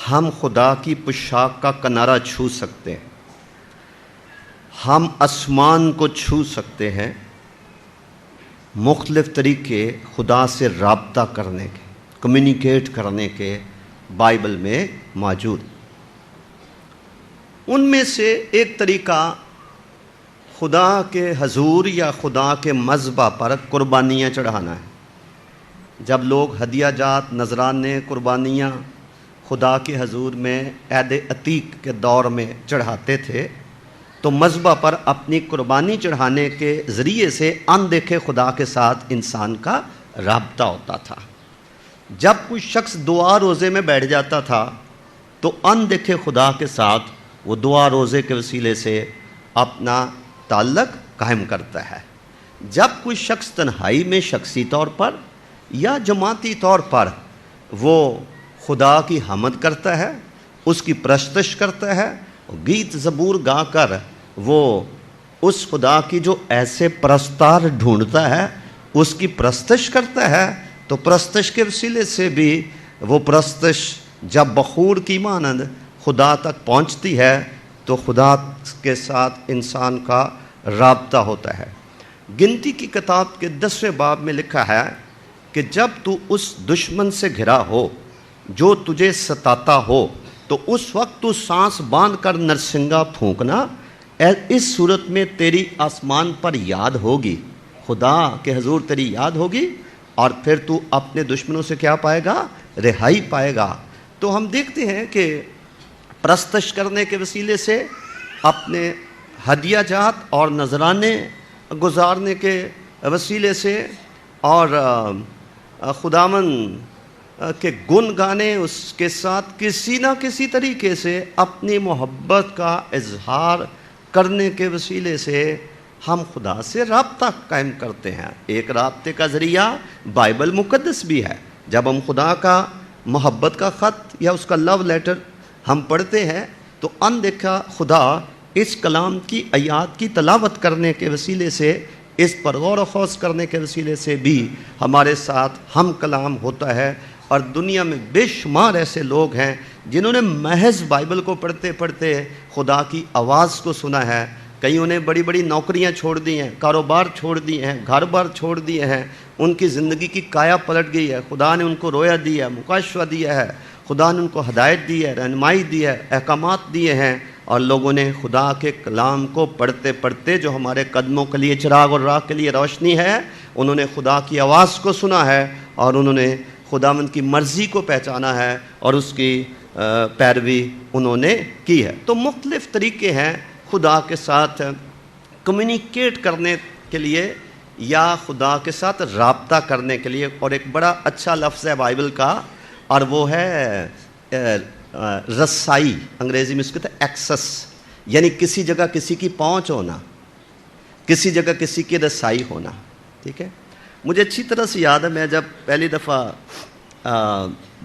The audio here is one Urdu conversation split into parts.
ہم خدا کی پوشاک کا کنارہ چھو سکتے ہیں، ہم آسمان کو چھو سکتے ہیں۔ مختلف طریقے خدا سے رابطہ کرنے کے، کمیونیکیٹ کرنے کے بائبل میں موجود۔ ان میں سے ایک طریقہ خدا کے حضور یا خدا کے مذبح پر قربانیاں چڑھانا ہے۔ جب لوگ ہدیہ جات، نذرانے، قربانیاں خدا کے حضور میں عید عتیق کے دور میں چڑھاتے تھے تو مذبح پر اپنی قربانی چڑھانے کے ذریعے سے اندیکھے خدا کے ساتھ انسان کا رابطہ ہوتا تھا۔ جب کوئی شخص دعا روزے میں بیٹھ جاتا تھا تو اندیکھے خدا کے ساتھ وہ دعا روزے کے وسیلے سے اپنا تعلق قائم کرتا ہے۔ جب کوئی شخص تنہائی میں شخصی طور پر یا جماعتی طور پر وہ خدا کی حمد کرتا ہے، اس کی پرستش کرتا ہے، گیت زبور گا کر وہ اس خدا کی جو ایسے پرستار ڈھونڈتا ہے اس کی پرستش کرتا ہے، تو پرستش کے وسیلے سے بھی وہ پرستش جب بخور کی مانند خدا تک پہنچتی ہے تو خدا کے ساتھ انسان کا رابطہ ہوتا ہے۔ گنتی کی کتاب کے 10ویں باب میں لکھا ہے کہ جب تو اس دشمن سے گھرا ہو جو تجھے ستاتا ہو تو اس وقت تو سانس باندھ کر نرسنگا پھونکنا، اس صورت میں تیری آسمان پر یاد ہوگی، خدا کے حضور تیری یاد ہوگی، اور پھر تو اپنے دشمنوں سے کیا پائے گا؟ رہائی پائے گا۔ تو ہم دیکھتے ہیں کہ پرستش کرنے کے وسیلے سے، اپنے ہدیہ جات اور نذرانے گزارنے کے وسیلے سے، اور خداوند کے گن گانے، اس کے ساتھ کسی نہ کسی طریقے سے اپنی محبت کا اظہار کرنے کے وسیلے سے ہم خدا سے رابطہ قائم کرتے ہیں۔ ایک رابطے کا ذریعہ بائبل مقدس بھی ہے۔ جب ہم خدا کا محبت کا خط یا اس کا لو لیٹر ہم پڑھتے ہیں تو اندیکھا خدا اس کلام کی آیات کی تلاوت کرنے کے وسیلے سے، اس پر غور و خوض کرنے کے وسیلے سے بھی ہمارے ساتھ ہم کلام ہوتا ہے۔ اور دنیا میں بے شمار ایسے لوگ ہیں جنہوں نے محض بائبل کو پڑھتے پڑھتے خدا کی آواز کو سنا ہے۔ کئیوں نے بڑی بڑی نوکریاں چھوڑ دی ہیں، کاروبار چھوڑ دیے ہیں، گھر بار چھوڑ دیے ہیں، ان کی زندگی کی کایا پلٹ گئی ہے۔ خدا نے ان کو رویا دیا ہے، مکاشفہ دیا ہے، خدا نے ان کو ہدایت دی ہے، رہنمائی دی ہے، احکامات دیے ہیں، اور لوگوں نے خدا کے کلام کو پڑھتے پڑھتے، جو ہمارے قدموں کے لیے چراغ اور راہ کے لیے روشنی ہے، انہوں نے خدا کی آواز کو سنا ہے اور انہوں نے خداوند کی مرضی کو پہچانا ہے اور اس کی پیروی انہوں نے کی ہے۔ تو مختلف طریقے ہیں خدا کے ساتھ کمیونیکیٹ کرنے کے لیے یا خدا کے ساتھ رابطہ کرنے کے لیے، اور ایک بڑا اچھا لفظ ہے بائبل کا، اور وہ ہے رسائی۔ انگریزی میں اس کو کہتے ہیں ایکسس، یعنی کسی جگہ کسی کی پہنچ ہونا، کسی جگہ کسی کی رسائی ہونا۔ ٹھیک ہے، مجھے اچھی طرح سے یاد ہے، میں جب پہلی دفعہ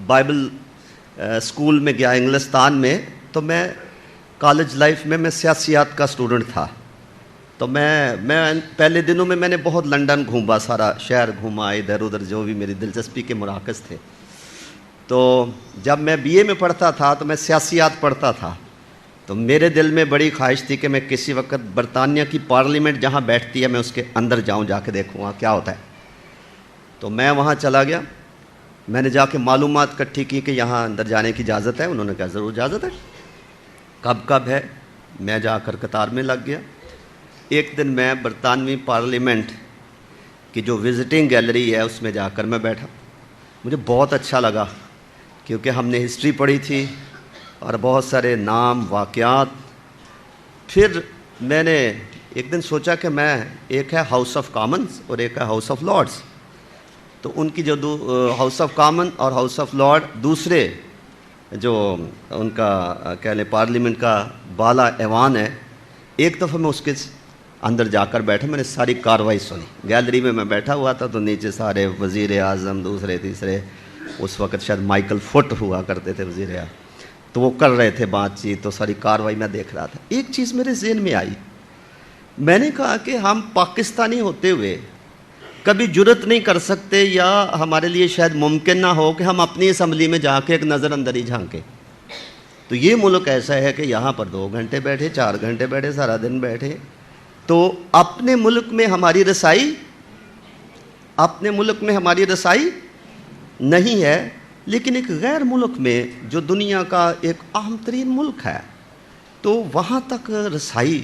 بائبل اسکول میں گیا انگلستان میں، تو میں کالج لائف میں سیاسیات کا اسٹوڈنٹ تھا، تو میں پہلے دنوں میں نے بہت لنڈن گھوما، سارا شہر گھوما، ادھر ادھر جو بھی میری دلچسپی کے مراکز تھے۔ تو جب میں بی اے میں پڑھتا تھا تو میں سیاسیات پڑھتا تھا، تو میرے دل میں بڑی خواہش تھی کہ میں کسی وقت برطانیہ کی پارلیمنٹ جہاں بیٹھتی ہے میں اس کے اندر جاؤں، جا کے دیکھوں گا کیا ہوتا ہے۔ تو میں وہاں چلا گیا، میں نے جا کے معلومات اکٹھی کی کہ یہاں اندر جانے کی اجازت ہے۔ انہوں نے کہا ضرور اجازت ہے۔ کب ہے؟ میں جا کر قطار میں لگ گیا۔ ایک دن میں برطانوی پارلیمنٹ کی جو وزٹنگ گیلری ہے اس میں جا کر میں بیٹھا، مجھے بہت اچھا لگا کیونکہ ہم نے ہسٹری پڑھی تھی اور بہت سارے نام، واقعات۔ پھر میں نے ایک دن سوچا کہ میں، ایک ہے ہاؤس آف کامنز اور ایک ہے ہاؤس آف لارڈز، تو ان کی جو ہاؤس آف کامن اور ہاؤس آف لارڈ دوسرے جو ان کا کہہ لیں پارلیمنٹ کا بالا ایوان ہے، ایک دفعہ میں اس کے اندر جا کر بیٹھا، میں نے ساری کاروائی سنی۔ گیلری میں بیٹھا ہوا تھا تو نیچے سارے وزیر اعظم، دوسرے تیسرے، اس وقت شاید مائیکل فٹ ہوا کرتے تھے وزیر اعظم، تو وہ کر رہے تھے بات چیت، تو ساری کاروائی میں دیکھ رہا تھا۔ ایک چیز میرے ذہن میں آئی، میں نے کہا کہ ہم پاکستانی ہوتے ہوئے کبھی جرت نہیں کر سکتے، یا ہمارے لیے شاید ممکن نہ ہو کہ ہم اپنی اسمبلی میں جا کے ایک نظر اندر ہی جھانکیں۔ تو یہ ملک ایسا ہے کہ یہاں پر 2 گھنٹے بیٹھے، 4 گھنٹے بیٹھے، سارا دن بیٹھے، تو اپنے ملک میں ہماری رسائی نہیں ہے، لیکن ایک غیر ملک میں جو دنیا کا ایک اہم ترین ملک ہے، تو وہاں تک رسائی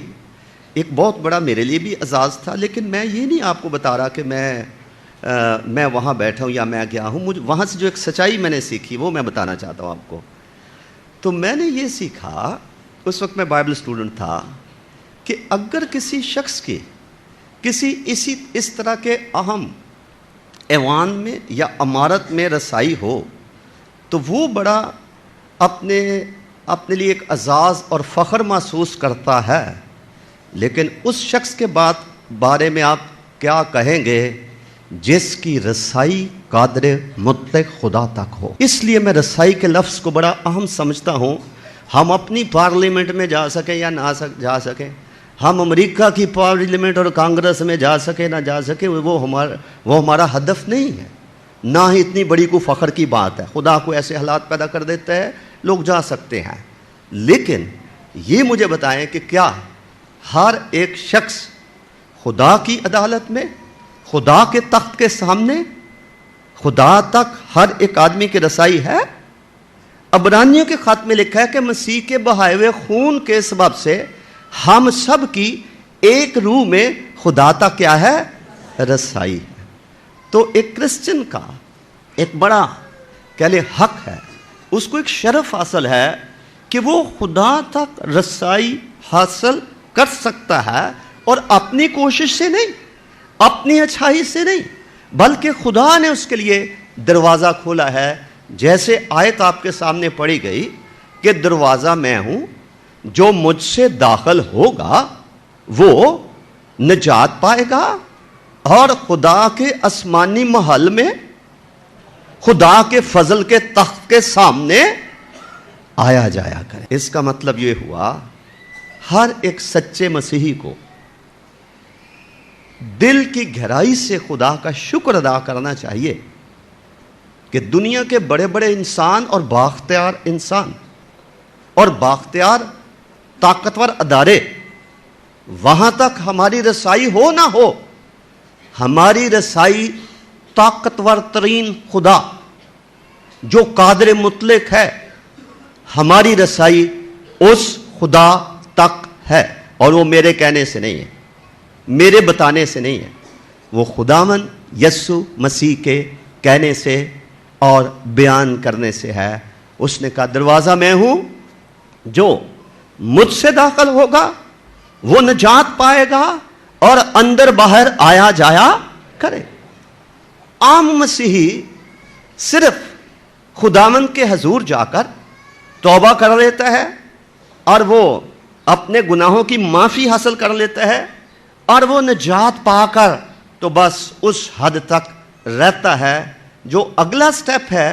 ایک بہت بڑا میرے لیے بھی اعزاز تھا۔ لیکن میں یہ نہیں آپ کو بتا رہا کہ میں وہاں بیٹھا ہوں یا میں گیا ہوں، مجھے وہاں سے جو ایک سچائی میں نے سیکھی وہ میں بتانا چاہتا ہوں آپ کو۔ تو میں نے یہ سیکھا، اس وقت میں بائبل اسٹوڈنٹ تھا، کہ اگر کسی شخص کی کسی اس طرح کے اہم ایوان میں یا عمارت میں رسائی ہو تو وہ بڑا اپنے لیے ایک اعزاز اور فخر محسوس کرتا ہے، لیکن اس شخص کے بارے میں آپ کیا کہیں گے جس کی رسائی قادر مطلق خدا تک ہو؟ اس لیے میں رسائی کے لفظ کو بڑا اہم سمجھتا ہوں۔ ہم اپنی پارلیمنٹ میں جا سکیں یا نہ جا سکیں، ہم امریکہ کی پارلیمنٹ اور کانگریس میں جا سکیں نہ جا سکیں، وہ ہمارا ہدف نہیں ہے، نہ ہی اتنی بڑی کوئی فخر کی بات ہے۔ خدا کو ایسے حالات پیدا کر دیتا ہے، لوگ جا سکتے ہیں، لیکن یہ مجھے بتائیں کہ کیا ہر ایک شخص خدا کی عدالت میں، خدا کے تخت کے سامنے، خدا تک ہر ایک آدمی کی رسائی ہے؟ عبرانیوں کے خط میں لکھا ہے کہ مسیح کے بہائے ہوئے خون کے سبب سے ہم سب کی ایک روح میں خدا تک کیا ہے؟ رسائی ہے۔ تو ایک کرسچن کا ایک بڑا کہہ لیں حق ہے، اس کو ایک شرف حاصل ہے کہ وہ خدا تک رسائی حاصل کر سکتا ہے، اور اپنی کوشش سے نہیں، اپنی اچھائی سے نہیں، بلکہ خدا نے اس کے لیے دروازہ کھولا ہے۔ جیسے آیت آپ کے سامنے پڑھی گئی کہ دروازہ میں ہوں، جو مجھ سے داخل ہوگا وہ نجات پائے گا اور خدا کے آسمانی محل میں خدا کے فضل کے تخت کے سامنے آیا جایا کرے۔ اس کا مطلب یہ ہوا ہر ایک سچے مسیحی کو دل کی گہرائی سے خدا کا شکر ادا کرنا چاہیے کہ دنیا کے بڑے بڑے انسان اور بااختیار انسان اور بااختیار طاقتور ادارے، وہاں تک ہماری رسائی ہو نہ ہو، ہماری رسائی طاقتور ترین خدا جو قادر مطلق ہے، ہماری رسائی اس خدا تک ہے، اور وہ میرے کہنے سے نہیں ہے، میرے بتانے سے نہیں ہے، وہ خداوند یسوع مسیح کے کہنے سے اور بیان کرنے سے ہے۔ اس نے کہا دروازہ میں ہوں، جو مجھ سے داخل ہوگا وہ نجات پائے گا اور اندر باہر آیا جایا کرے۔ عام مسیحی صرف خداوند کے حضور جا کر توبہ کر لیتا ہے اور وہ اپنے گناہوں کی معافی حاصل کر لیتا ہے، اور وہ نجات پا کر تو بس اس حد تک رہتا ہے۔ جو اگلا سٹیپ ہے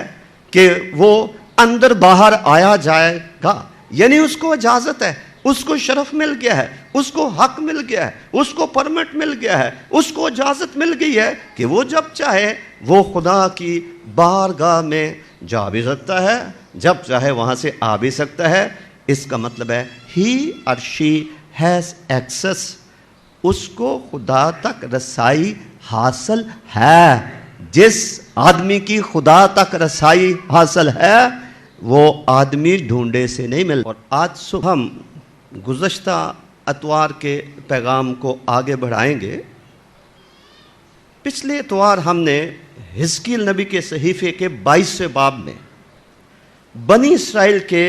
کہ وہ اندر باہر آیا جائے گا، یعنی اس کو اجازت ہے، اس کو شرف مل گیا ہے، اس کو حق مل گیا ہے، اس کو پرمٹ مل گیا ہے، اس کو اجازت مل گئی ہے کہ وہ جب چاہے وہ خدا کی بارگاہ میں جا بھی سکتا ہے، جب چاہے وہاں سے آ بھی سکتا ہے۔ اس کا مطلب ہے he or she has access، اس کو خدا تک رسائی حاصل ہے۔ جس آدمی کی خدا تک رسائی حاصل ہے وہ آدمی ڈھونڈے سے نہیں مل۔ اور آج صبح ہم گزشتہ اتوار کے پیغام کو آگے بڑھائیں گے۔ پچھلے اتوار ہم نے حزقیل نبی کے صحیفے کے 22ویں باب میں بنی اسرائیل کے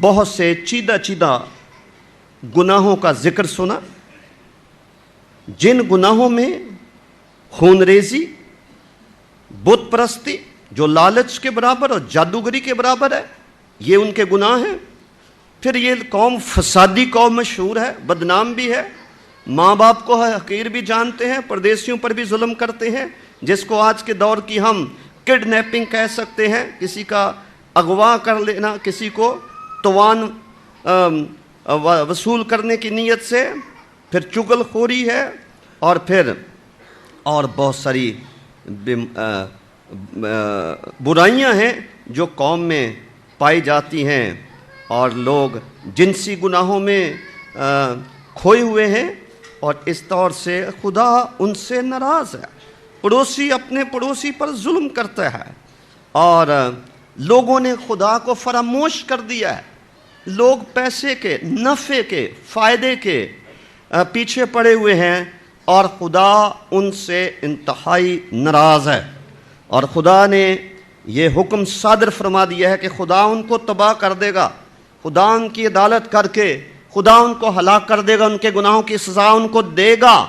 بہت سے چیدہ گناہوں کا ذکر سنا، جن گناہوں میں خون ریزی، بت پرستی جو لالچ کے برابر اور جادوگری کے برابر ہے، یہ ان کے گناہ ہیں۔ پھر یہ قوم فسادی قوم مشہور ہے، بدنام بھی ہے، ماں باپ کو حقیر بھی جانتے ہیں، پردیسیوں پر بھی ظلم کرتے ہیں، جس کو آج کے دور کی ہم کڈنیپنگ کہہ سکتے ہیں، کسی کا اغوا کر لینا، کسی کو توان وصول کرنے کی نیت سے، پھر چغل خوری ہے، اور پھر اور بہت ساری برائیاں ہیں جو قوم میں پائی جاتی ہیں۔ اور لوگ جنسی گناہوں میں کھوئے ہوئے ہیں، اور اس طور سے خدا ان سے ناراض ہے۔ پڑوسی اپنے پڑوسی پر ظلم کرتا ہے، اور لوگوں نے خدا کو فراموش کر دیا ہے۔ لوگ پیسے کے، نفع کے، فائدے کے پیچھے پڑے ہوئے ہیں، اور خدا ان سے انتہائی ناراض ہے، اور خدا نے یہ حکم صادر فرما دیا ہے کہ خدا ان کو تباہ کر دے گا۔ خدا ان کی عدالت کر کے خدا ان کو ہلاک کر دے گا، ان کے گناہوں کی سزا ان کو دے گا۔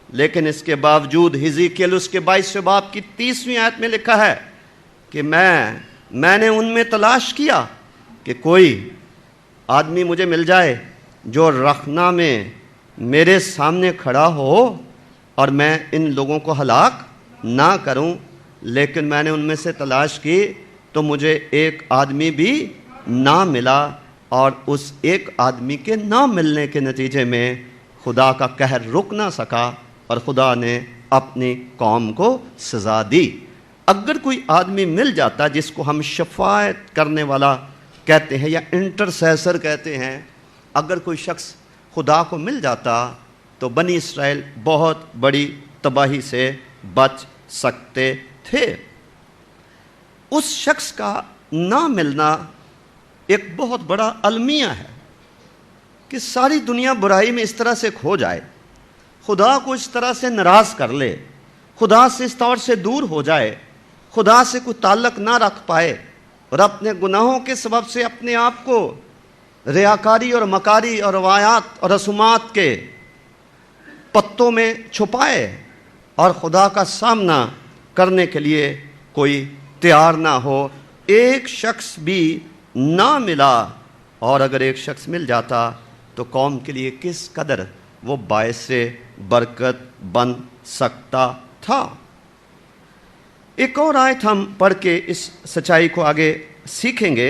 لیکن اس کے باوجود حزقیل اس کے 22 باب کی 30ویں آیت میں لکھا ہے کہ میں نے ان میں تلاش کیا کہ کوئی آدمی مجھے مل جائے جو رخنا میں میرے سامنے کھڑا ہو اور میں ان لوگوں کو ہلاک نہ کروں، لیکن میں نے ان میں سے تلاش کی تو مجھے ایک آدمی بھی نہ ملا، اور اس ایک آدمی کے نہ ملنے کے نتیجے میں خدا کا قہر رک نہ سکا، اور خدا نے اپنی قوم کو سزا دی۔ اگر کوئی آدمی مل جاتا جس کو ہم شفاعت کرنے والا کہتے ہیں یا انٹرسیسر کہتے ہیں، اگر کوئی شخص خدا کو مل جاتا تو بنی اسرائیل بہت بڑی تباہی سے بچ سکتے تھے۔ اس شخص کا نہ ملنا ایک بہت بڑا المیہ ہے کہ ساری دنیا برائی میں اس طرح سے کھو جائے، خدا کو اس طرح سے ناراض کر لے، خدا سے اس طور سے دور ہو جائے، خدا سے کوئی تعلق نہ رکھ پائے، اور اپنے گناہوں کے سبب سے اپنے آپ کو ریاکاری اور مکاری اور روایات اور رسومات کے پتوں میں چھپائے، اور خدا کا سامنا کرنے کے لیے کوئی تیار نہ ہو۔ ایک شخص بھی نہ ملا، اور اگر ایک شخص مل جاتا تو قوم کے لیے کس قدر وہ باعث برکت بن سکتا تھا۔ ایک اور آیت ہم پڑھ کے اس سچائی کو آگے سیکھیں گے۔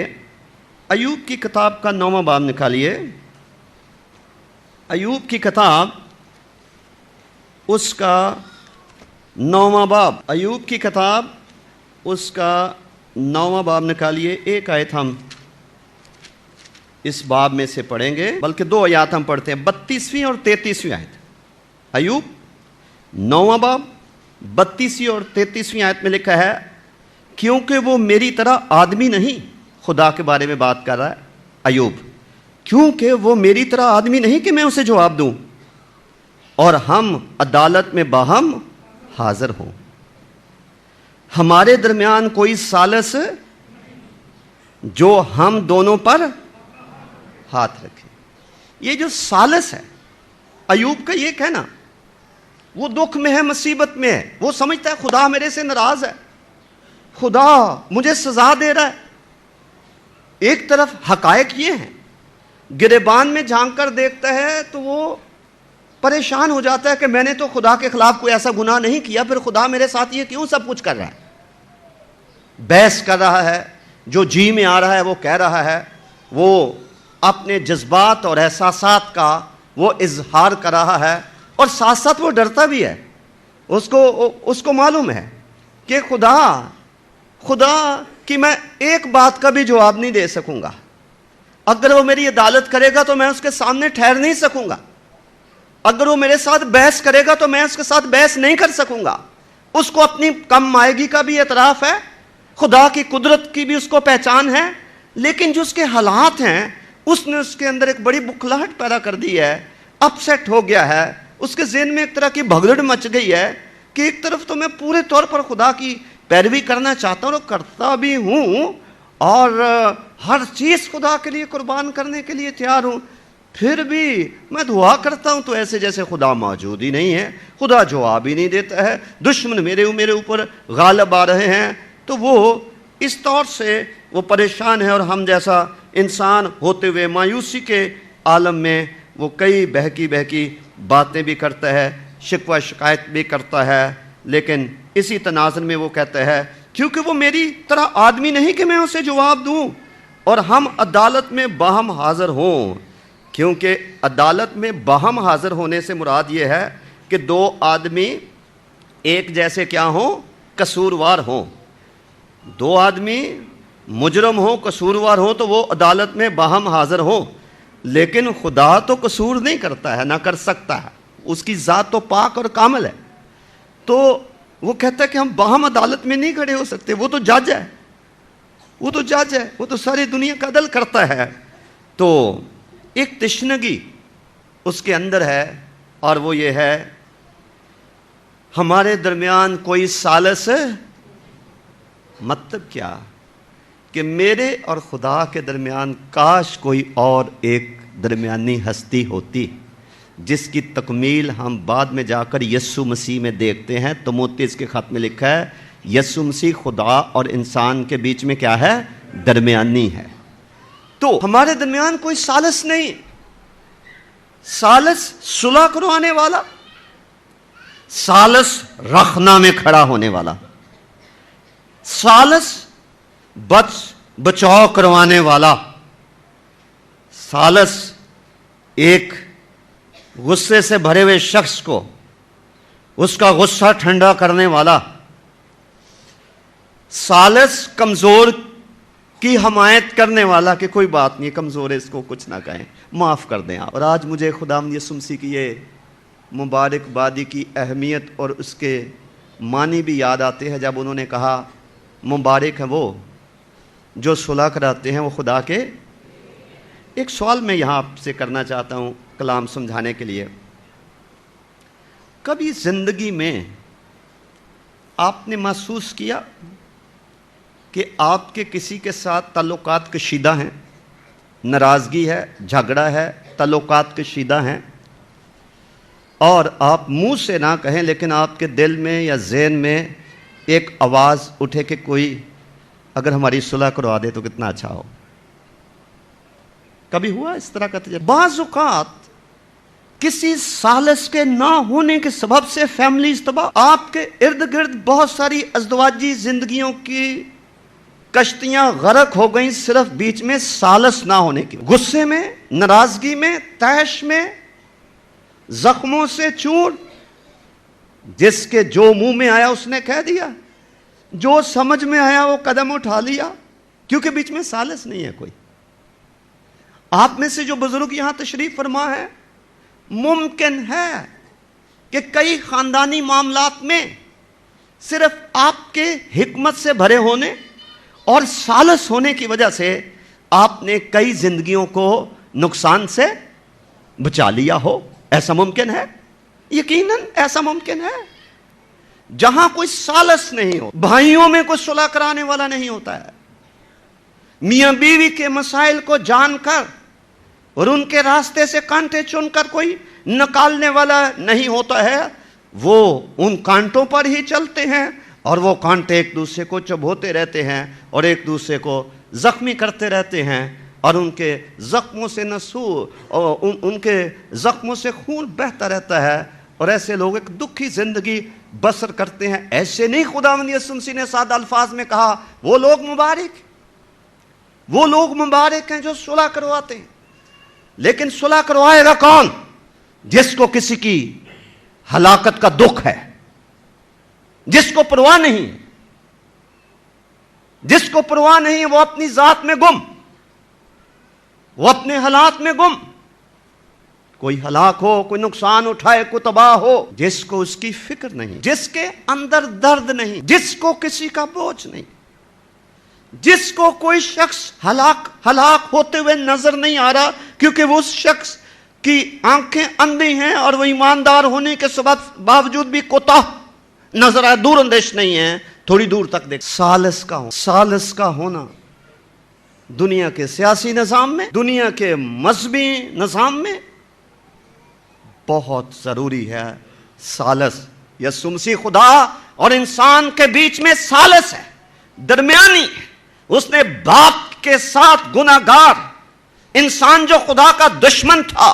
ایوب کی کتاب کا 9واں باب نکالیے۔ ایوب کی کتاب اس کا 9واں باب، ایوب کی کتاب اس کا 9واں باب نکالیے۔ ایک آیت ہم اس باب میں سے پڑھیں گے، بلکہ 2 آیات ہم پڑھتے ہیں، 32ویں اور 33ویں آیت۔ ایوب 9واں باب 32ویں اور 33ویں آیت میں لکھا ہے، کیونکہ وہ میری طرح آدمی نہیں، خدا کے بارے میں بات کر رہا ہے ایوب، کیونکہ وہ میری طرح آدمی نہیں کہ میں اسے جواب دوں، اور ہم عدالت میں باہم حاضر ہوں، ہمارے درمیان کوئی سالس جو ہم دونوں پر ہاتھ رکھے۔ یہ جو سالس ہے ایوب کا یہ کہنا، وہ دکھ میں ہے، مصیبت میں ہے، وہ سمجھتا ہے خدا میرے سے ناراض ہے، خدا مجھے سزا دے رہا ہے۔ ایک طرف حقائق یہ ہیں، گریبان میں جھانک کر دیکھتا ہے تو وہ پریشان ہو جاتا ہے کہ میں نے تو خدا کے خلاف کوئی ایسا گناہ نہیں کیا، پھر خدا میرے ساتھ یہ کیوں سب کچھ کر رہا ہے۔ بحث کر رہا ہے، جو جی میں آ رہا ہے وہ کہہ رہا ہے، وہ اپنے جذبات اور احساسات کا وہ اظہار کر رہا ہے، اور ساتھ ساتھ وہ ڈرتا بھی ہے۔ اس کو معلوم ہے کہ خدا کی میں ایک بات کا بھی جواب نہیں دے سکوں گا، اگر وہ میری عدالت کرے گا تو میں اس کے سامنے ٹھہر نہیں سکوں گا، اگر وہ میرے ساتھ بحث کرے گا تو میں اس کے ساتھ بحث نہیں کر سکوں گا۔ اس کو اپنی کم مائگی کا بھی اعتراف ہے، خدا کی قدرت کی بھی اس کو پہچان ہے، لیکن جو اس کے حالات ہیں اس نے اس کے اندر ایک بڑی بکھلاہٹ پیدا کر دی ہے، اپسیٹ ہو گیا ہے، اس کے ذہن میں ایک طرح کی بھگدڑ مچ گئی ہے کہ ایک طرف تو میں پورے طور پر خدا کی پیروی کرنا چاہتا ہوں اور کرتا بھی ہوں، اور ہر چیز خدا کے لیے قربان کرنے کے لیے تیار ہوں، پھر بھی میں دعا کرتا ہوں تو ایسے جیسے خدا موجود ہی نہیں ہے، خدا جواب ہی نہیں دیتا ہے، دشمن میرے اوپر غالب آ رہے ہیں۔ تو وہ اس طور سے وہ پریشان ہے، اور ہم جیسا انسان ہوتے ہوئے مایوسی کے عالم میں وہ کئی بہکی باتیں بھی کرتا ہے، شکوہ شکایت بھی کرتا ہے، لیکن اسی تناظر میں وہ کہتا ہے کیونکہ وہ میری طرح آدمی نہیں کہ میں اسے جواب دوں، اور ہم عدالت میں باہم حاضر ہوں۔ کیونکہ عدالت میں باہم حاضر ہونے سے مراد یہ ہے کہ 2 آدمی ایک جیسے کیا ہوں، قصوروار ہوں۔ 2 آدمی مجرم ہو قصوروار ہو تو وہ عدالت میں باہم حاضر ہو، لیکن خدا تو قصور نہیں کرتا ہے، نہ کر سکتا ہے، اس کی ذات تو پاک اور کامل ہے، تو وہ کہتا ہے کہ ہم باہم عدالت میں نہیں کھڑے ہو سکتے، وہ تو جج ہے، وہ تو جج ہے، وہ تو ساری دنیا کا عدل کرتا ہے۔ تو ایک تشنگی اس کے اندر ہے، اور وہ یہ ہے ہمارے درمیان کوئی ثالث، مطلب کیا کہ میرے اور خدا کے درمیان کاش کوئی اور ایک درمیانی ہستی ہوتی، جس کی تکمیل ہم بعد میں جا کر یسوع مسیح میں دیکھتے ہیں۔ تموتھیوس کے خط میں لکھا ہے یسوع مسیح خدا اور انسان کے بیچ میں کیا ہے؟ درمیانی ہے۔ تو ہمارے درمیان کوئی ثالث نہیں، ثالث صلح کروانے والا، ثالث رخنا میں کھڑا ہونے والا، ثالث بچاؤ کروانے والا، ثالث ایک غصے سے بھرے ہوئے شخص کو اس کا غصہ ٹھنڈا کرنے والا، ثالث کمزور کی حمایت کرنے والا کہ کوئی بات نہیں، کمزور ہے، اس کو کچھ نہ کہیں، معاف کر دیں آپ۔ اور آج مجھے خداوند یسوع مسیح کی یہ مبارک بادی کی اہمیت اور اس کے معنی بھی یاد آتے ہیں، جب انہوں نے کہا مبارک ہیں وہ جو صلح کراتے ہیں وہ خدا کے۔ ایک سوال میں یہاں آپ سے کرنا چاہتا ہوں کلام سمجھانے کے لیے۔ کبھی زندگی میں آپ نے محسوس کیا کہ آپ کے کسی کے ساتھ تعلقات کشیدہ ہیں، ناراضگی ہے، جھگڑا ہے، تعلقات کشیدہ ہیں، اور آپ منہ سے نہ کہیں لیکن آپ کے دل میں یا ذہن میں ایک آواز اٹھے کہ کوئی اگر ہماری صلح کروا دے تو کتنا اچھا ہو؟ کبھی ہوا اس طرح کا تجربہ؟ بعض اوقات کسی ثالث کے نہ ہونے کے سبب سے فیملیز تباہ، آپ کے ارد گرد بہت ساری ازدواجی زندگیوں کی کشتیاں غرق ہو گئیں صرف بیچ میں ثالث نہ ہونے کی، غصے میں، ناراضگی میں، طیش میں، زخموں سے چور، جس کے جو منہ میں آیا اس نے کہہ دیا، جو سمجھ میں آیا وہ قدم اٹھا لیا، کیونکہ بیچ میں ثالث نہیں ہے کوئی۔ آپ میں سے جو بزرگ یہاں تشریف فرما ہے، ممکن ہے کہ کئی خاندانی معاملات میں صرف آپ کے حکمت سے بھرے ہونے اور ثالث ہونے کی وجہ سے آپ نے کئی زندگیوں کو نقصان سے بچا لیا ہو۔ ایسا ممکن ہے، یقیناً ایسا ممکن ہے۔ جہاں کوئی ثالث نہیں ہو، بھائیوں میں کوئی صلح کرانے والا نہیں ہوتا ہے، میاں بیوی کے مسائل کو جان کر اور ان کے راستے سے کانٹے چن کر کوئی نکالنے والا نہیں ہوتا ہے، وہ ان کانٹوں پر ہی چلتے ہیں اور وہ کانٹے ایک دوسرے کو چبھوتے رہتے ہیں اور ایک دوسرے کو زخمی کرتے رہتے ہیں، اور ان کے زخموں سے ان کے زخموں سے خون بہتا رہتا ہے، اور ایسے لوگ ایک دکھی زندگی بسر کرتے ہیں۔ ایسے نہیں خداوند یسوع مسیح نے سادہ الفاظ میں کہا وہ لوگ مبارک ہیں جو صلح کرواتے ہیں، لیکن صلح کروائے گا کون؟ جس کو کسی کی ہلاکت کا دکھ ہے، جس کو پرواہ نہیں، جس کو پرواہ نہیں، وہ اپنی ذات میں گم، وہ اپنے حالات میں گم، کوئی ہلاک ہو، کوئی نقصان اٹھائے، کوئی تباہ ہو، جس کو اس کی فکر نہیں، جس کے اندر درد نہیں، جس کو کسی کا بوجھ نہیں، جس کو کوئی شخص ہلاک ہوتے ہوئے نظر نہیں آ رہا، کیونکہ وہ اس شخص کی آنکھیں اندھی ہیں اور وہ ایماندار ہونے کے سبب باوجود بھی کوتاہ نظر آئے، دور اندیش نہیں ہے، تھوڑی دور تک دیکھ۔ ثالث کا ہونا دنیا کے سیاسی نظام میں، دنیا کے مذہبی نظام میں بہت ضروری ہے۔ ثالث یسوع مسیح خدا اور انسان کے بیچ میں ثالث ہے، درمیانی۔ اس نے باپ کے ساتھ گناہگار انسان جو خدا کا دشمن تھا،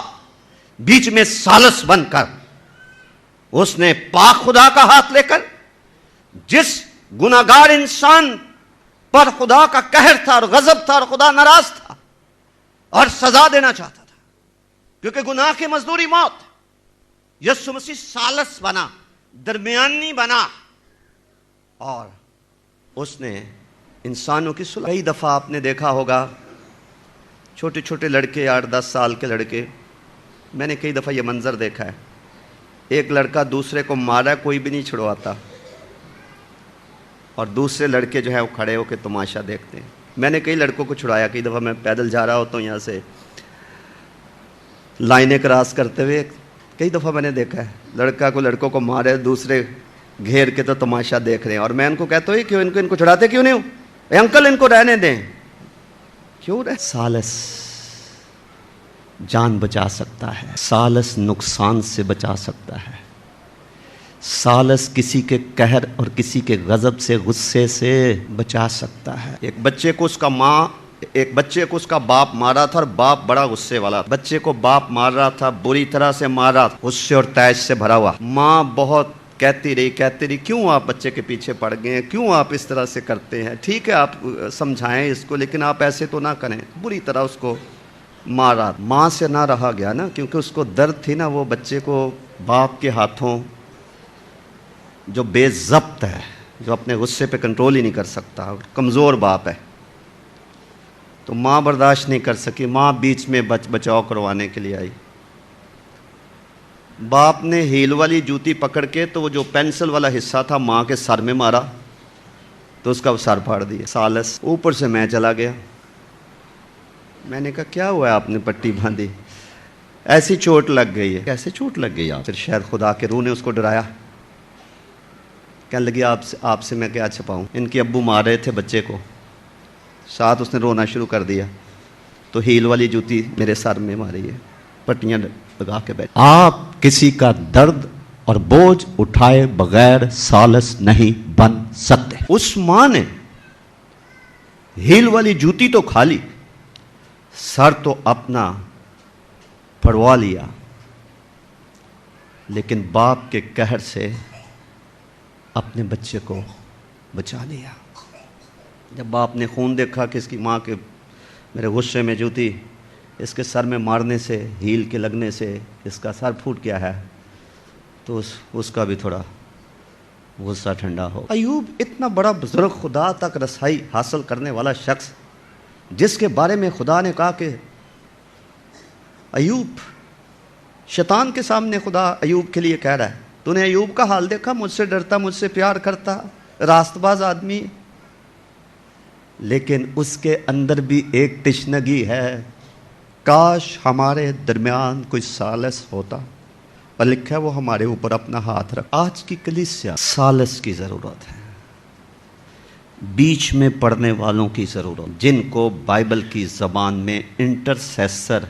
بیچ میں ثالث بن کر اس نے پاک خدا کا ہاتھ لے کر جس گناہگار انسان پر خدا کا قہر تھا اور غضب تھا اور خدا ناراض تھا اور سزا دینا چاہتا تھا، کیونکہ گناہ کی مزدوری موت، یسوع مسیح ثالث بنا، درمیانی بنا، اور اس نے انسانوں کی صلح. کئی دفعہ آپ نے دیکھا ہوگا چھوٹے چھوٹے لڑکے 8-10 سال کے لڑکے، میں نے کئی دفعہ یہ منظر دیکھا ہے، ایک لڑکا دوسرے کو مارا، کوئی بھی نہیں چھڑواتا، اور دوسرے لڑکے جو ہے وہ کھڑے ہو کے تماشا دیکھتے ہیں. میں نے کئی لڑکوں کو چھڑایا. کئی دفعہ میں پیدل جا رہا ہوتا ہوں یہاں سے لائنیں کراس کرتے ہوئے، کئی دفعہ میں نے دیکھا ہے لڑکا کو لڑکوں کو مارے، دوسرے گھیر کے تو تماشا دیکھ رہے ہیں. اور میں ان کو کہتا ہوں کیوں ان کو چھڑاتے کیوں نہیں ہو؟ اے انکل ان کو رہنے دیں. کیوں رہے؟ سالس جان بچا سکتا ہے، سالس نقصان سے بچا سکتا ہے، سالس کسی کے قہر اور کسی کے غضب سے، غصے سے بچا سکتا ہے. ایک بچے کو اس کا باپ مارا تھا، اور باپ بڑا غصے والا. بچے کو باپ مار رہا تھا، بری طرح سے مار رہا تھا، غصے اور تیش سے بھرا ہوا. ماں بہت کہتی رہی کیوں آپ بچے کے پیچھے پڑ گئے ہیں، کیوں آپ اس طرح سے کرتے ہیں، ٹھیک ہے آپ سمجھائیں اس کو، لیکن آپ ایسے تو نہ کریں. بری طرح اس کو مارا. ماں سے نہ رہا گیا نا، کیونکہ اس کو درد تھی نا، وہ بچے کو باپ کے ہاتھوں جو بے ضبط ہے، جو اپنے غصے پہ کنٹرول ہی نہیں کر سکتا، کمزور باپ ہے، تو ماں برداشت نہیں کر سکی. ماں بیچ میں بچاؤ کروانے کے لیے آئی. باپ نے ہیل والی جوتی پکڑ کے تو وہ جو پینسل والا حصہ تھا ماں کے سر میں مارا، تو اس کا سر پھاڑ دیا. سالس. اوپر سے میں چلا گیا. میں نے کہا کیا ہوا ہے، آپ نے پٹی باندھی؟ ایسی چوٹ لگ گئی ہے. کیسے چوٹ لگ گئی آپ؟ پھر شاید خدا کے روح نے اس کو ڈرایا. کہنے لگی آپ سے میں کیا چھپاؤں، ان کے ابو مار رہے تھے بچے کو. ساتھ اس نے رونا شروع کر دیا. تو ہیل والی جوتی میرے سر میں ماری ہے، پٹیاں لگا کے بیٹھ. آپ کسی کا درد اور بوجھ اٹھائے بغیر سالس نہیں بن سکتے. اس ماں نے ہیل والی جوتی تو کھا لی، سر تو اپنا پھڑوا لیا، لیکن باپ کے قہر سے اپنے بچے کو بچا لیا. جب باپ نے خون دیکھا کہ اس کی ماں کے میرے غصے میں جوتی اس کے سر میں مارنے سے، ہیل کے لگنے سے اس کا سر پھوٹ گیا ہے، تو اس کا بھی تھوڑا غصہ ٹھنڈا ہو. ایوب اتنا بڑا بزرگ، خدا تک رسائی حاصل کرنے والا شخص، جس کے بارے میں خدا نے کہا کہ ایوب، شیطان کے سامنے خدا ایوب کے لیے کہہ رہا ہے تو نے ایوب کا حال دیکھا، مجھ سے ڈرتا، مجھ سے پیار کرتا، راست باز آدمی، لیکن اس کے اندر بھی ایک تشنگی ہے. کاش ہمارے درمیان کوئی سالس ہوتا، اور لکھا ہے وہ ہمارے اوپر اپنا ہاتھ رکھ. آج کی کلیسیا سالس کی ضرورت ہے، بیچ میں پڑھنے والوں کی ضرورت، جن کو بائبل کی زبان میں انٹرسیسر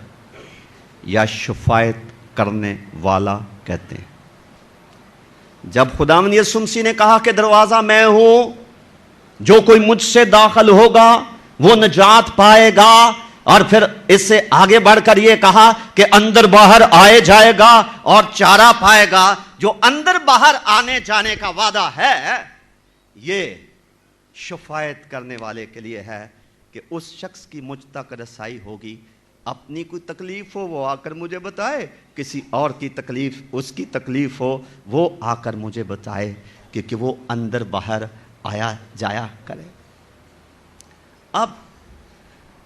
یا شفاعت کرنے والا کہتے ہیں. جب خداوند یسوع مسیح نے کہا کہ دروازہ میں ہوں، جو کوئی مجھ سے داخل ہوگا وہ نجات پائے گا، اور پھر اس سے آگے بڑھ کر یہ کہا کہ اندر باہر آئے جائے گا اور چارہ پائے گا. جو اندر باہر آنے جانے کا وعدہ ہے، یہ شفاعت کرنے والے کے لیے ہے کہ اس شخص کی مجھ تک رسائی ہوگی. اپنی کوئی تکلیف ہو وہ آ کر مجھے بتائے، کسی اور کی تکلیف، اس کی تکلیف ہو وہ آ کر مجھے بتائے، کیونکہ وہ اندر باہر آیا جایا کرے. اب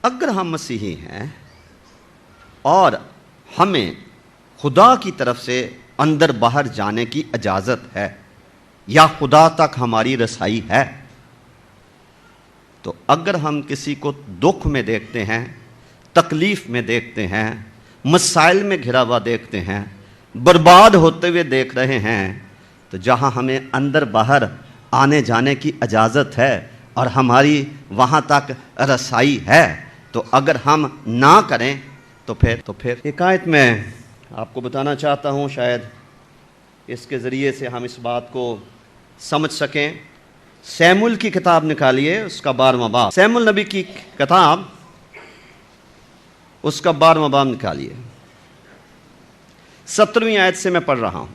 اگر ہم مسیحی ہیں اور ہمیں خدا کی طرف سے اندر باہر جانے کی اجازت ہے، یا خدا تک ہماری رسائی ہے، تو اگر ہم کسی کو دکھ میں دیکھتے ہیں، تکلیف میں دیکھتے ہیں، مسائل میں گھرا ہوا دیکھتے ہیں، برباد ہوتے ہوئے دیکھ رہے ہیں، تو جہاں ہمیں اندر باہر آنے جانے کی اجازت ہے اور ہماری وہاں تک رسائی ہے، تو اگر ہم نہ کریں تو پھر ایک آیت میں آپ کو بتانا چاہتا ہوں، شاید اس کے ذریعے سے ہم اس بات کو سمجھ سکیں. سیموئیل کی کتاب نکالیے، اس کا 12واں باب. سیموئیل نبی کی کتاب، اس کا 12واں باب نکالیے. 17ویں آیت سے میں پڑھ رہا ہوں.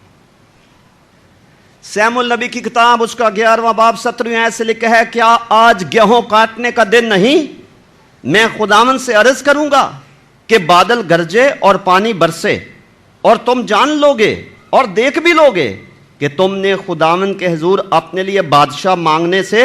سیموئیل نبی کی کتاب، اس کا 11واں باب 17ویں آیت سے لکھا ہے، کیا آج گیہوں کاٹنے کا دن نہیں؟ میں خداوند سے عرض کروں گا کہ بادل گرجے اور پانی برسے، اور تم جان لوگے اور دیکھ بھی لوگے کہ تم نے خداوند کے حضور اپنے لیے بادشاہ مانگنے سے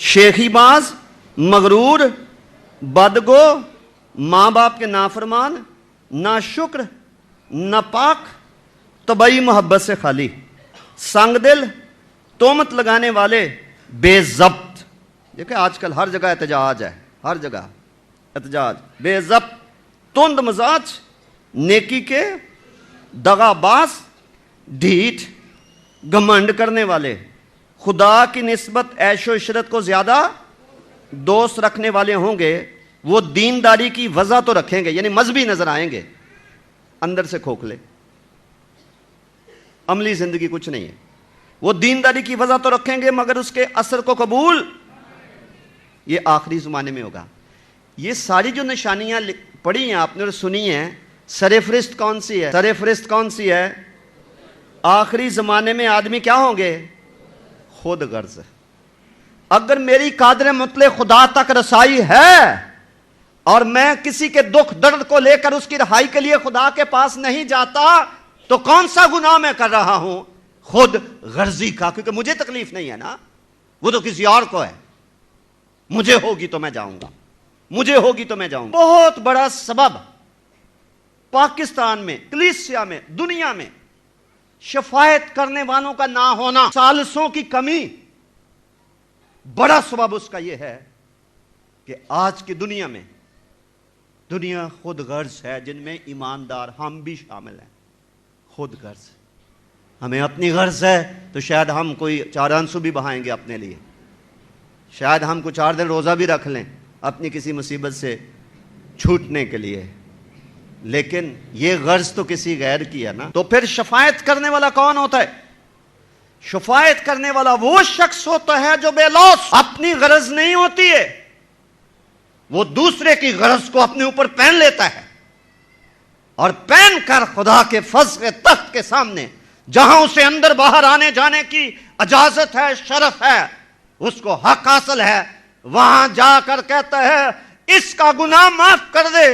شیخی باز، مغرور، بدگو، ماں باپ کے نافرمان، ناشکر، ناپاک، طبعی محبت سے خالی، سنگ دل، تہمت لگانے والے، بے ضبط. دیکھیں آج کل ہر جگہ احتجاج ہے، ہر جگہ احتجاج. بے ضبط، تند مزاج، نیکی کے دغا باز، ڈھیٹ، گھمنڈ کرنے والے، خدا کی نسبت عیش و عشرت کو زیادہ دوست رکھنے والے ہوں گے. وہ دینداری کی وجہ تو رکھیں گے، یعنی مذہبی نظر آئیں گے، اندر سے کھوکھلے، عملی زندگی کچھ نہیں ہے. وہ دینداری کی وجہ تو رکھیں گے مگر اس کے اثر کو قبول. یہ آخری زمانے میں ہوگا. یہ ساری جو نشانیاں پڑھی ہیں آپ نے اور سنی ہیں، سرفہرست کون سی ہے؟ سرفہرست کون سی ہے؟ آخری زمانے میں آدمی کیا ہوں گے؟ خود غرض. اگر میری قادر مطلق خدا تک رسائی ہے اور میں کسی کے دکھ درد کو لے کر اس کی رہائی کے لیے خدا کے پاس نہیں جاتا تو کون سا گناہ میں کر رہا ہوں؟ خود غرضی کا. کیونکہ مجھے تکلیف نہیں ہے نا، وہ تو کسی اور کو ہے. مجھے ہوگی تو میں جاؤں گا، مجھے ہوگی تو میں جاؤں گا. بہت بڑا سبب پاکستان میں، کلیسیا میں، دنیا میں شفاعت کرنے والوں کا نہ ہونا، ثالثوں کی کمی، بڑا سبب اس کا یہ ہے کہ آج کی دنیا میں دنیا خود غرض ہے، جن میں ایماندار ہم بھی شامل ہیں. خود غرض. ہمیں اپنی غرض ہے تو شاید ہم کوئی 4 آنسو بھی بہائیں گے اپنے لیے، شاید ہم کو 4 دن روزہ بھی رکھ لیں اپنی کسی مصیبت سے چھوٹنے کے لیے، لیکن یہ غرض تو کسی غیر کی ہے نا. تو پھر شفاعت کرنے والا کون ہوتا ہے؟ شفاعت کرنے والا وہ شخص ہوتا ہے جو بے لوث، اپنی غرض نہیں ہوتی ہے، وہ دوسرے کی غرض کو اپنے اوپر پہن لیتا ہے اور پہن کر خدا کے فضل کے تخت کے سامنے، جہاں اسے اندر باہر آنے جانے کی اجازت ہے، شرف ہے، اس کو حق حاصل ہے، وہاں جا کر کہتا ہے اس کا گناہ معاف کر دے،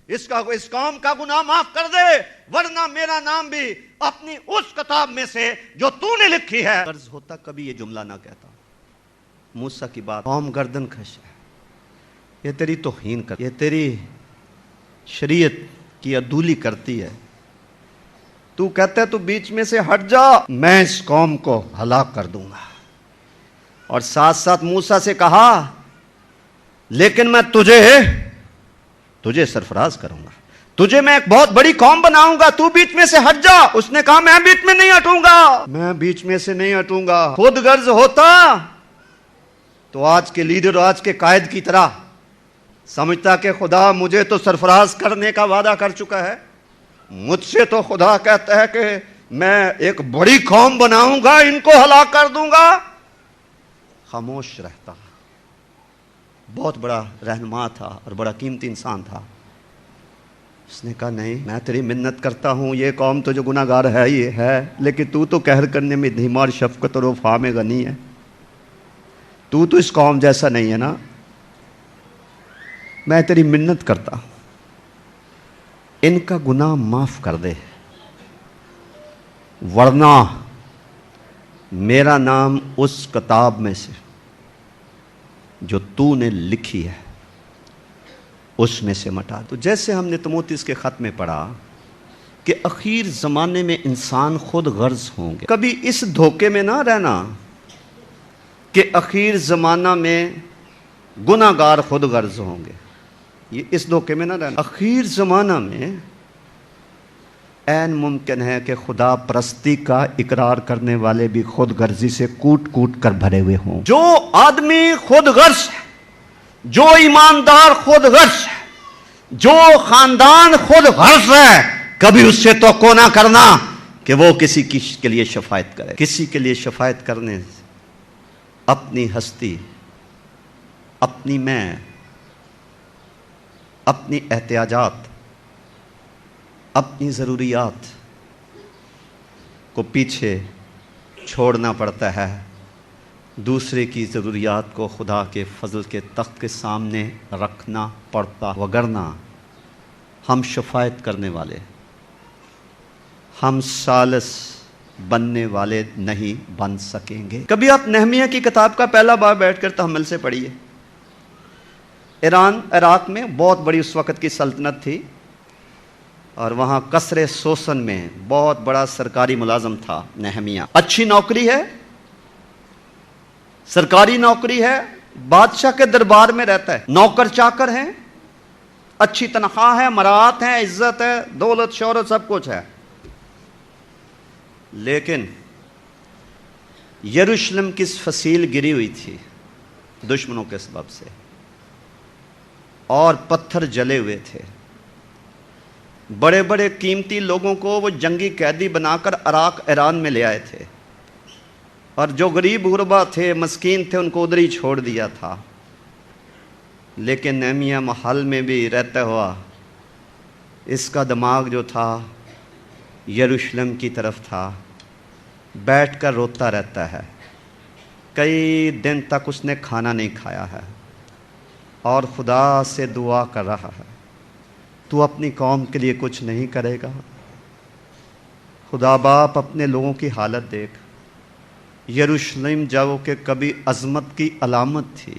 اس قوم کا گناہ معاف کر دے، ورنہ میرا نام بھی اپنی اس کتاب میں سے جو تو نے لکھی ہے. غرض ہوتا کبھی یہ جملہ نہ کہتا. موسیٰ کی بات، قوم گردن کھش ہے، یہ تیری توہین کرتی، یہ تیری شریعت کی عدولی کرتی ہے. تو کہتا ہے تو بیچ میں سے ہٹ جا، میں اس قوم کو ہلاک کر دوں گا. اور ساتھ ساتھ موسیٰ سے کہا لیکن میں تجھے سرفراز کروں گا، تجھے میں ایک بہت بڑی قوم بناؤں گا، تو بیچ میں سے ہٹ جا. اس نے کہا میں بیچ میں نہیں ہٹوں گا، میں بیچ میں سے نہیں ہٹوں گا. خود غرض ہوتا تو آج کے لیڈر، آج کے قائد کی طرح سمجھتا کہ خدا مجھے تو سرفراز کرنے کا وعدہ کر چکا ہے، مجھ سے تو خدا کہتا ہے کہ میں ایک بڑی قوم بناؤں گا، ان کو ہلاک کر دوں گا. خاموش رہتا. بہت بڑا رہنما تھا اور بڑا قیمتی انسان تھا. اس نے کہا نہیں، میں تیری منت کرتا ہوں، یہ قوم تو جو گناہ گار ہے یہ ہے، لیکن تو قہر کرنے میں دھیما اور شفقت اور وفا میں غنی ہے، تو اس قوم جیسا نہیں ہے نا، میں تیری منت کرتا ہوں ان کا گناہ معاف کر دے، ورنہ میرا نام اس کتاب میں سے جو تو نے لکھی ہے اس میں سے مٹا. تو جیسے ہم نے تموتیس کے خط میں پڑھا کہ اخیر زمانے میں انسان خود غرض ہوں گے. کبھی اس دھوکے میں نہ رہنا کہ اخیر زمانہ میں گناہ گار خود غرض ہوں گے، یہ اس دھوکے میں نہ رہنا. اخیر زمانہ میں عین ممکن ہے کہ خدا پرستی کا اقرار کرنے والے بھی خود غرضی سے کوٹ کوٹ کر بھرے ہوئے ہوں. جو آدمی خود غرض ہے، جو ایماندار خود غرض ہے، جو خاندان خود غرض ہے، کبھی اس سے توقع نہ کرنا کہ وہ کسی کے لیے شفاعت کرے. کسی کے لیے شفاعت کرنے سے اپنی ہستی، اپنی میں، اپنی احتیاجات، اپنی ضروریات کو پیچھے چھوڑنا پڑتا ہے، دوسرے کی ضروریات کو خدا کے فضل کے تخت کے سامنے رکھنا پڑتا. وگرنہ ہم شفاعت کرنے والے، ہم ثالث بننے والے نہیں بن سکیں گے۔ کبھی آپ نہمیہ کی کتاب کا پہلا باب بیٹھ کر تحمل سے پڑھیے۔ ایران عراق میں بہت بڑی اس وقت کی سلطنت تھی، اور وہاں قصر سوسن میں بہت بڑا سرکاری ملازم تھا نہمیہ۔ اچھی نوکری ہے، سرکاری نوکری ہے، بادشاہ کے دربار میں رہتا ہے، نوکر چاکر ہیں، اچھی تنخواہ ہے، مراعات ہیں، عزت ہے، دولت شہرت سب کچھ ہے۔ لیکن یروشلم کی فصیل گری ہوئی تھی دشمنوں کے سبب سے، اور پتھر جلے ہوئے تھے۔ بڑے بڑے قیمتی لوگوں کو وہ جنگی قیدی بنا کر عراق ایران میں لے آئے تھے، اور جو غریب غربا تھے، مسکین تھے، ان کو ادھر ہی چھوڑ دیا تھا۔ لیکن نہمیہ محل میں بھی رہتا ہوا اس کا دماغ جو تھا یروشلم کی طرف تھا، بیٹھ کر روتا رہتا ہے۔ کئی دن تک اس نے کھانا نہیں کھایا ہے، اور خدا سے دعا کر رہا ہے، تو اپنی قوم کے لیے کچھ نہیں کرے گا؟ خدا باپ اپنے لوگوں کی حالت دیکھ۔ یروشلم جو کہ کبھی عظمت کی علامت تھی،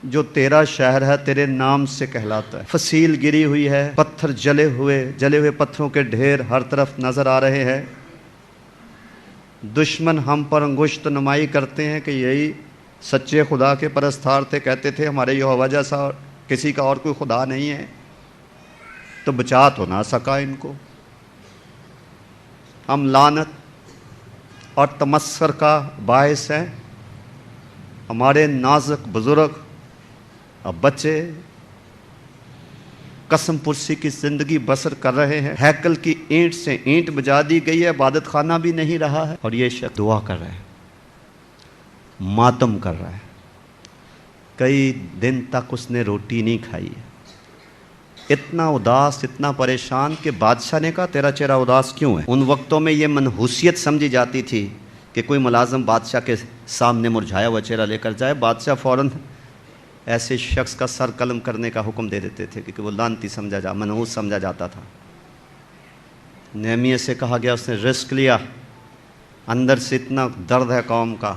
جو تیرا شہر ہے، تیرے نام سے کہلاتا ہے، فصیل گری ہوئی ہے، پتھر جلے ہوئے پتھروں کے ڈھیر ہر طرف نظر آ رہے ہیں۔ دشمن ہم پر انگشت نمائی کرتے ہیں کہ یہی سچے خدا کے پرستار تھے، کہتے تھے ہمارے یہوہ جیسا کسی کا اور کوئی خدا نہیں ہے، تو بچا تو نہ سکا ان کو۔ ہم لعنت اور تمسخر کا باعث ہیں، ہمارے نازک بزرگ اب بچے قسم پرسی کی زندگی بسر کر رہے ہیں، ہیکل کی اینٹ سے اینٹ بجا دی گئی ہے، عبادت خانہ بھی نہیں رہا ہے، اور یہ شخص دعا کر رہا ہے، ماتم کر رہا ہے۔ کئی دن تک اس نے روٹی نہیں کھائی ہے، اتنا اداس، اتنا پریشان کہ بادشاہ نے کہا تیرا چہرہ اداس کیوں ہے؟ ان وقتوں میں یہ منحوسیت سمجھی جاتی تھی کہ کوئی ملازم بادشاہ کے سامنے مرجھایا ہوا چہرہ لے کر جائے، بادشاہ فوراً ایسے شخص کا سر قلم کرنے کا حکم دے دیتے تھے، کیونکہ وہ لعنتی منحوس سمجھا جاتا تھا۔ نہمیہ سے کہا گیا، اس نے رسک لیا، اندر سے اتنا درد ہے قوم کا،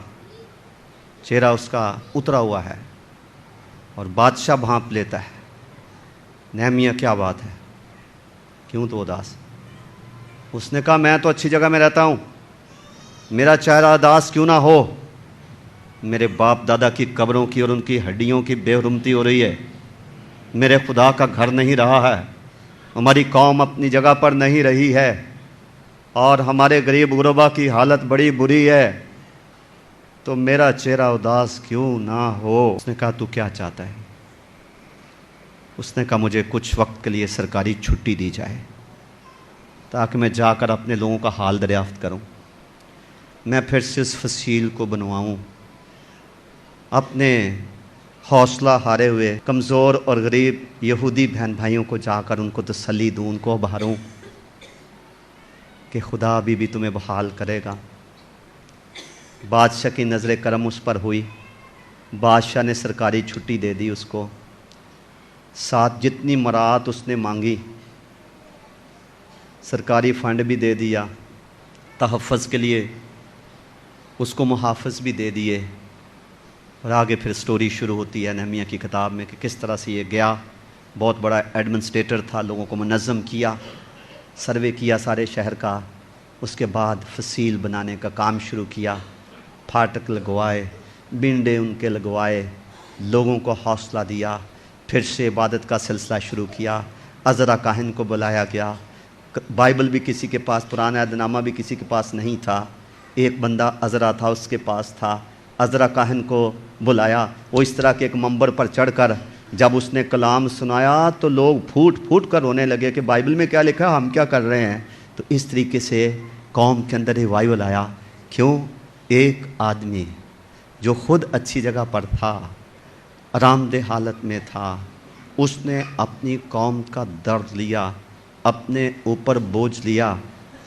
چہرہ اس کا اترا ہوا ہے، اور بادشاہ بھانپ لیتا ہے، نہمیہ کیا بات ہے، کیوں تو اداس؟ اس نے کہا میں تو اچھی جگہ میں رہتا ہوں، میرا چہرہ اداس کیوں نہ ہو؟ میرے باپ دادا کی قبروں کی اور ان کی ہڈیوں کی بے حرمتی ہو رہی ہے، میرے خدا کا گھر نہیں رہا ہے، ہماری قوم اپنی جگہ پر نہیں رہی ہے، اور ہمارے غریب غربا کی حالت بڑی بری ہے، تو میرا چہرہ اداس کیوں نہ ہو؟ اس نے کہا تو کیا چاہتا ہے؟ اس نے کہا مجھے کچھ وقت کے لیے سرکاری چھٹی دی جائے تاکہ میں جا کر اپنے لوگوں کا حال دریافت کروں، میں پھر سے اس فصیل کو بنواؤں، اپنے حوصلہ ہارے ہوئے کمزور اور غریب یہودی بہن بھائیوں کو جا کر ان کو تسلی دوں، ان کو ابھاروں کہ خدا ابھی بھی تمہیں بحال کرے گا۔ بادشاہ کی نظر کرم اس پر ہوئی، بادشاہ نے سرکاری چھٹی دے دی اس کو، ساتھ جتنی مراعات اس نے مانگی سرکاری فنڈ بھی دے دیا، تحفظ کے لیے اس کو محافظ بھی دے دیے، اور آگے پھر سٹوری شروع ہوتی ہے نہمیہ کی کتاب میں کہ کس طرح سے یہ گیا، بہت بڑا ایڈمنسٹریٹر تھا، لوگوں کو منظم کیا، سروے کیا سارے شہر کا، اس کے بعد فصیل بنانے کا کام شروع کیا، پھاٹک لگوائے، بینڈے ان کے لگوائے، لوگوں کو حوصلہ دیا، پھر سے عبادت کا سلسلہ شروع کیا، عذرا کاہن کو بلایا گیا، بائبل بھی کسی کے پاس، پرانا عہد نامہ بھی کسی کے پاس نہیں تھا، ایک بندہ عذرا تھا اس کے پاس تھا، عذرا کاہن کو بلایا، وہ اس طرح کے ایک منبر پر چڑھ کر جب اس نے کلام سنایا تو لوگ پھوٹ پھوٹ کر رونے لگے کہ بائبل میں کیا لکھا ہے، ہم کیا کر رہے ہیں۔ تو اس طریقے سے قوم کے اندر ریوائول آیا۔ کیوں؟ ایک آدمی جو خود اچھی جگہ پر تھا، آرام دہ حالت میں تھا، اس نے اپنی قوم کا درد لیا، اپنے اوپر بوجھ لیا،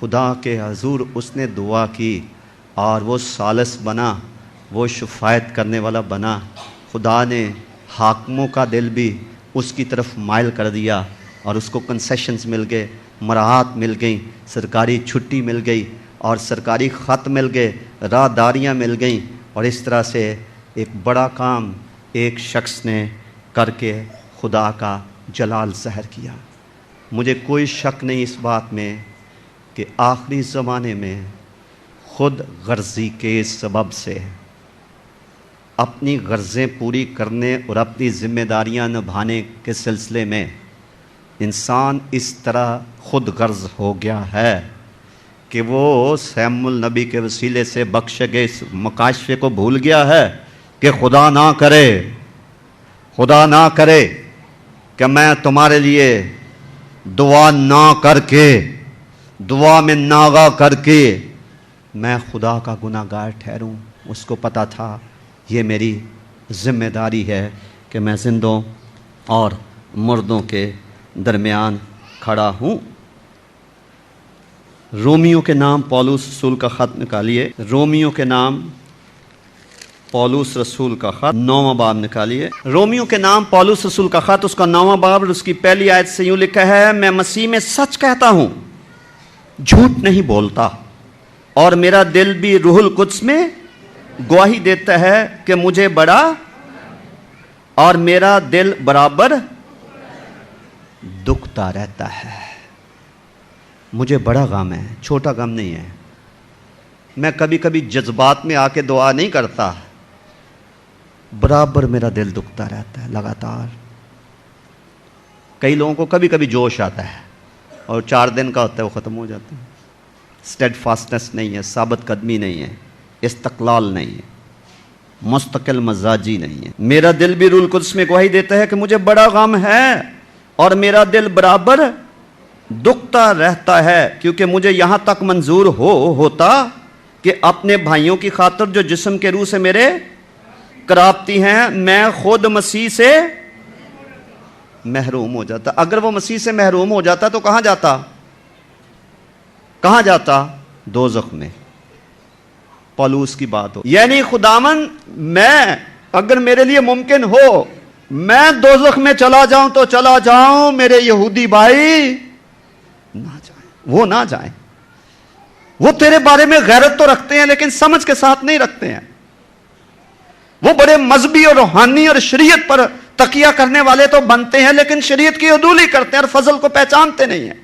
خدا کے حضور اس نے دعا کی، اور وہ ثالث بنا، وہ شفایت کرنے والا بنا۔ خدا نے حاکموں کا دل بھی اس کی طرف مائل کر دیا، اور اس کو کنسیشنز مل گئے، مراعات مل گئیں، سرکاری چھٹی مل گئی، اور سرکاری خط مل گئے، راہداریاں مل گئیں، اور اس طرح سے ایک بڑا کام ایک شخص نے کر کے خدا کا جلال ظاہر کیا۔ مجھے کوئی شک نہیں اس بات میں کہ آخری زمانے میں خود غرضی کے سبب سے اپنی غرضیں پوری کرنے اور اپنی ذمہ داریاں نبھانے کے سلسلے میں انسان اس طرح خود غرض ہو گیا ہے کہ وہ سیم النبی کے وسیلے سے بخشے گئے اس مکاشفے کو بھول گیا ہے کہ خدا نہ کرے کہ میں تمہارے لیے دعا نہ کر کے، دعا میں ناغا کر کے میں خدا کا گناہ گار ٹھہروں۔ اس کو پتہ تھا یہ میری ذمہ داری ہے کہ میں زندوں اور مردوں کے درمیان کھڑا ہوں۔ رومیوں کے نام پولس رسول کا خط نکالیے، رومیوں کے نام پولس رسول کا خط 9واں باب نکالیے۔ رومیوں کے نام پولس رسول کا خط، اس کا 9واں باب اور اس کی پہلی آیت سے یوں لکھا ہے، میں مسیح میں سچ کہتا ہوں، جھوٹ نہیں بولتا، اور میرا دل بھی روح القدس میں گواہی دیتا ہے کہ مجھے بڑا اور میرا دل برابر دکھتا رہتا ہے۔ مجھے بڑا غم ہے، چھوٹا غم نہیں ہے۔ میں کبھی کبھی جذبات میں آ کے دعا نہیں کرتا، برابر میرا دل دکھتا رہتا ہے لگاتار۔ کئی لوگوں کو کبھی کبھی جوش آتا ہے اور 4 دن کا ہوتا ہے وہ ختم ہو جاتا ہے۔ اسٹیڈ فاسٹنس نہیں ہے، ثابت قدمی نہیں ہے، استقلال نہیں ہے، مستقل مزاجی نہیں ہے۔ میرا دل بھی روح القدس میں گواہی دیتا ہے کہ مجھے بڑا غم ہے اور میرا دل برابر دکھتا رہتا ہے، کیونکہ مجھے یہاں تک منظور ہوتا کہ اپنے بھائیوں کی خاطر جو جسم کے روح سے میرے قرابتی ہیں، میں خود مسیح سے محروم ہو جاتا۔ اگر وہ مسیح سے محروم ہو جاتا تو کہاں جاتا؟ دوزخ میں۔ پولس کی بات ہو، یعنی خداوند میں اگر میرے لیے ممکن ہو میں دوزخ میں چلا جاؤں تو چلا جاؤں، میرے یہودی بھائی نہ جائیں۔ وہ تیرے بارے میں غیرت تو رکھتے ہیں لیکن سمجھ کے ساتھ نہیں رکھتے ہیں۔ وہ بڑے مذہبی اور روحانی اور شریعت پر تکیہ کرنے والے تو بنتے ہیں لیکن شریعت کی عدولی کرتے ہیں اور فضل کو پہچانتے نہیں ہیں،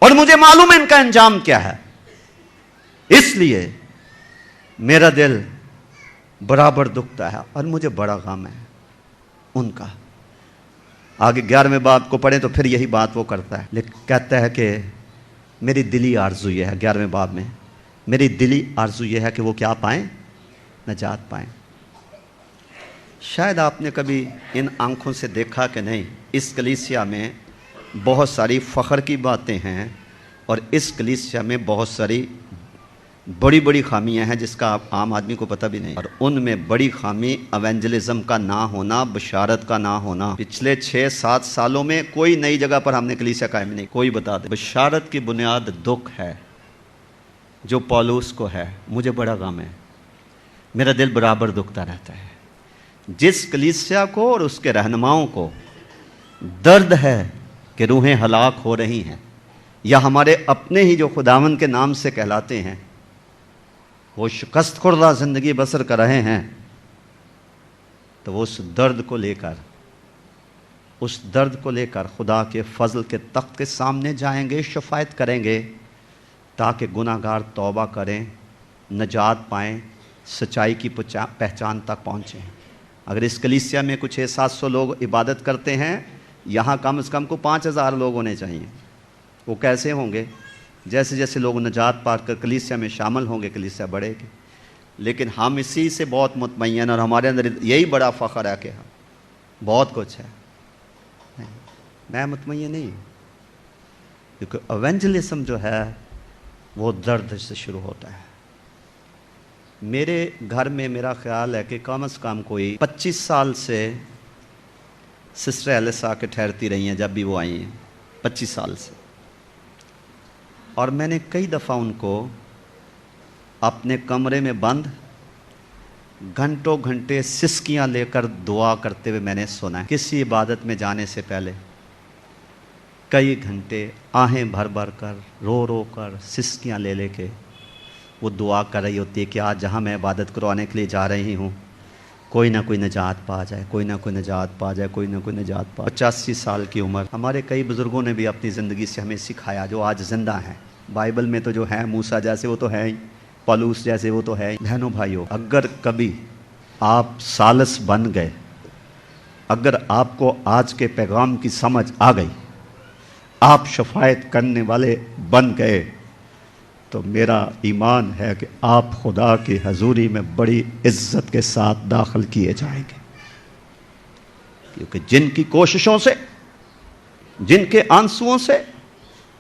اور مجھے معلوم ہے ان کا انجام کیا ہے۔ اس لیے میرا دل برابر دکھتا ہے اور مجھے بڑا غم ہے ان کا۔ آگے 11ویں باب کو پڑھیں تو پھر یہی بات وہ کرتا ہے، لیکن کہتا ہے کہ میری دلی آرزو یہ ہے، 11ویں باب میں میری دلی آرزو یہ ہے کہ وہ کیا پائیں؟ نجات پائیں۔ شاید آپ نے کبھی ان آنکھوں سے دیکھا کہ نہیں، اس کلیسیا میں بہت ساری فخر کی باتیں ہیں اور اس کلیسیا میں بہت ساری بڑی بڑی خامیاں ہیں جس کا عام آدمی کو پتہ بھی نہیں، اور ان میں بڑی خامی ایونجلزم کا نہ ہونا، بشارت کا نہ ہونا۔ پچھلے 6-7 سالوں میں کوئی نئی جگہ پر ہم نے کلیسیا قائم نہیں، کوئی بتا دے۔ بشارت کی بنیاد دکھ ہے جو پولس کو ہے، مجھے بڑا غم ہے، میرا دل برابر دکھتا رہتا ہے۔ جس کلیسیا کو اور اس کے رہنماؤں کو درد ہے کہ روحیں ہلاک ہو رہی ہیں، یا ہمارے اپنے ہی جو خداوند کے نام سے کہلاتے ہیں وہ شکست خوردہ زندگی بسر کر رہے ہیں، تو وہ اس درد کو لے کر خدا کے فضل کے تخت کے سامنے جائیں گے، شفاعت کریں گے تاکہ گناہ گار توبہ کریں، نجات پائیں، سچائی کی پہچان تک پہنچیں۔ اگر اس کلیسیا میں کچھ 600-700 لوگ عبادت کرتے ہیں، یہاں کم از کم کو 5000 لوگ ہونے چاہیے۔ وہ کیسے ہوں گے؟ جیسے جیسے لوگ نجات پا کر کلیسیا میں شامل ہوں گے کلیسیا بڑھے گی۔ لیکن ہم اسی سے بہت مطمئن ہیں اور ہمارے اندر یہی بڑا فخر ہے کہ ہم بہت کچھ ہے۔ میں مطمئن نہیں، کیونکہ ایونجلزم جو ہے وہ درد سے شروع ہوتا ہے۔ میرے گھر میں میرا خیال ہے کہ کم از کم کوئی 25 سال سے سسٹر ایلس آ کے ٹھہرتی رہی ہیں، جب بھی وہ آئی ہیں 25 سال سے، اور میں نے کئی دفعہ ان کو اپنے کمرے میں بند گھنٹوں گھنٹے سسکیاں لے کر دعا کرتے ہوئے میں نے سنا ہے۔ کسی عبادت میں جانے سے پہلے کئی گھنٹے آہیں بھر بھر کر، رو رو کر، سسکیاں لے لے کے وہ دعا کر رہی ہوتی ہے کہ آج جہاں میں عبادت کروانے کے لیے جا رہی ہوں کوئی نہ کوئی نجات پا جائے، کوئی نہ کوئی نجات پا جائے، کوئی نہ کوئی نجات پا جائے۔ 85 سال کی عمر، ہمارے کئی بزرگوں نے بھی اپنی زندگی سے ہمیں سکھایا جو آج زندہ ہیں۔ بائبل میں تو جو ہیں موسیٰ جیسے وہ تو ہے ہی، پالوس جیسے وہ تو ہے ہی۔ بہنوں بھائیوں، اگر کبھی آپ سالس بن گئے، اگر آپ کو آج کے پیغام کی سمجھ آ گئی، آپ شفاعت کرنے والے بن گئے، تو میرا ایمان ہے کہ آپ خدا کی حضوری میں بڑی عزت کے ساتھ داخل کیے جائیں گے، کیونکہ جن کی کوششوں سے، جن کے آنسوؤں سے،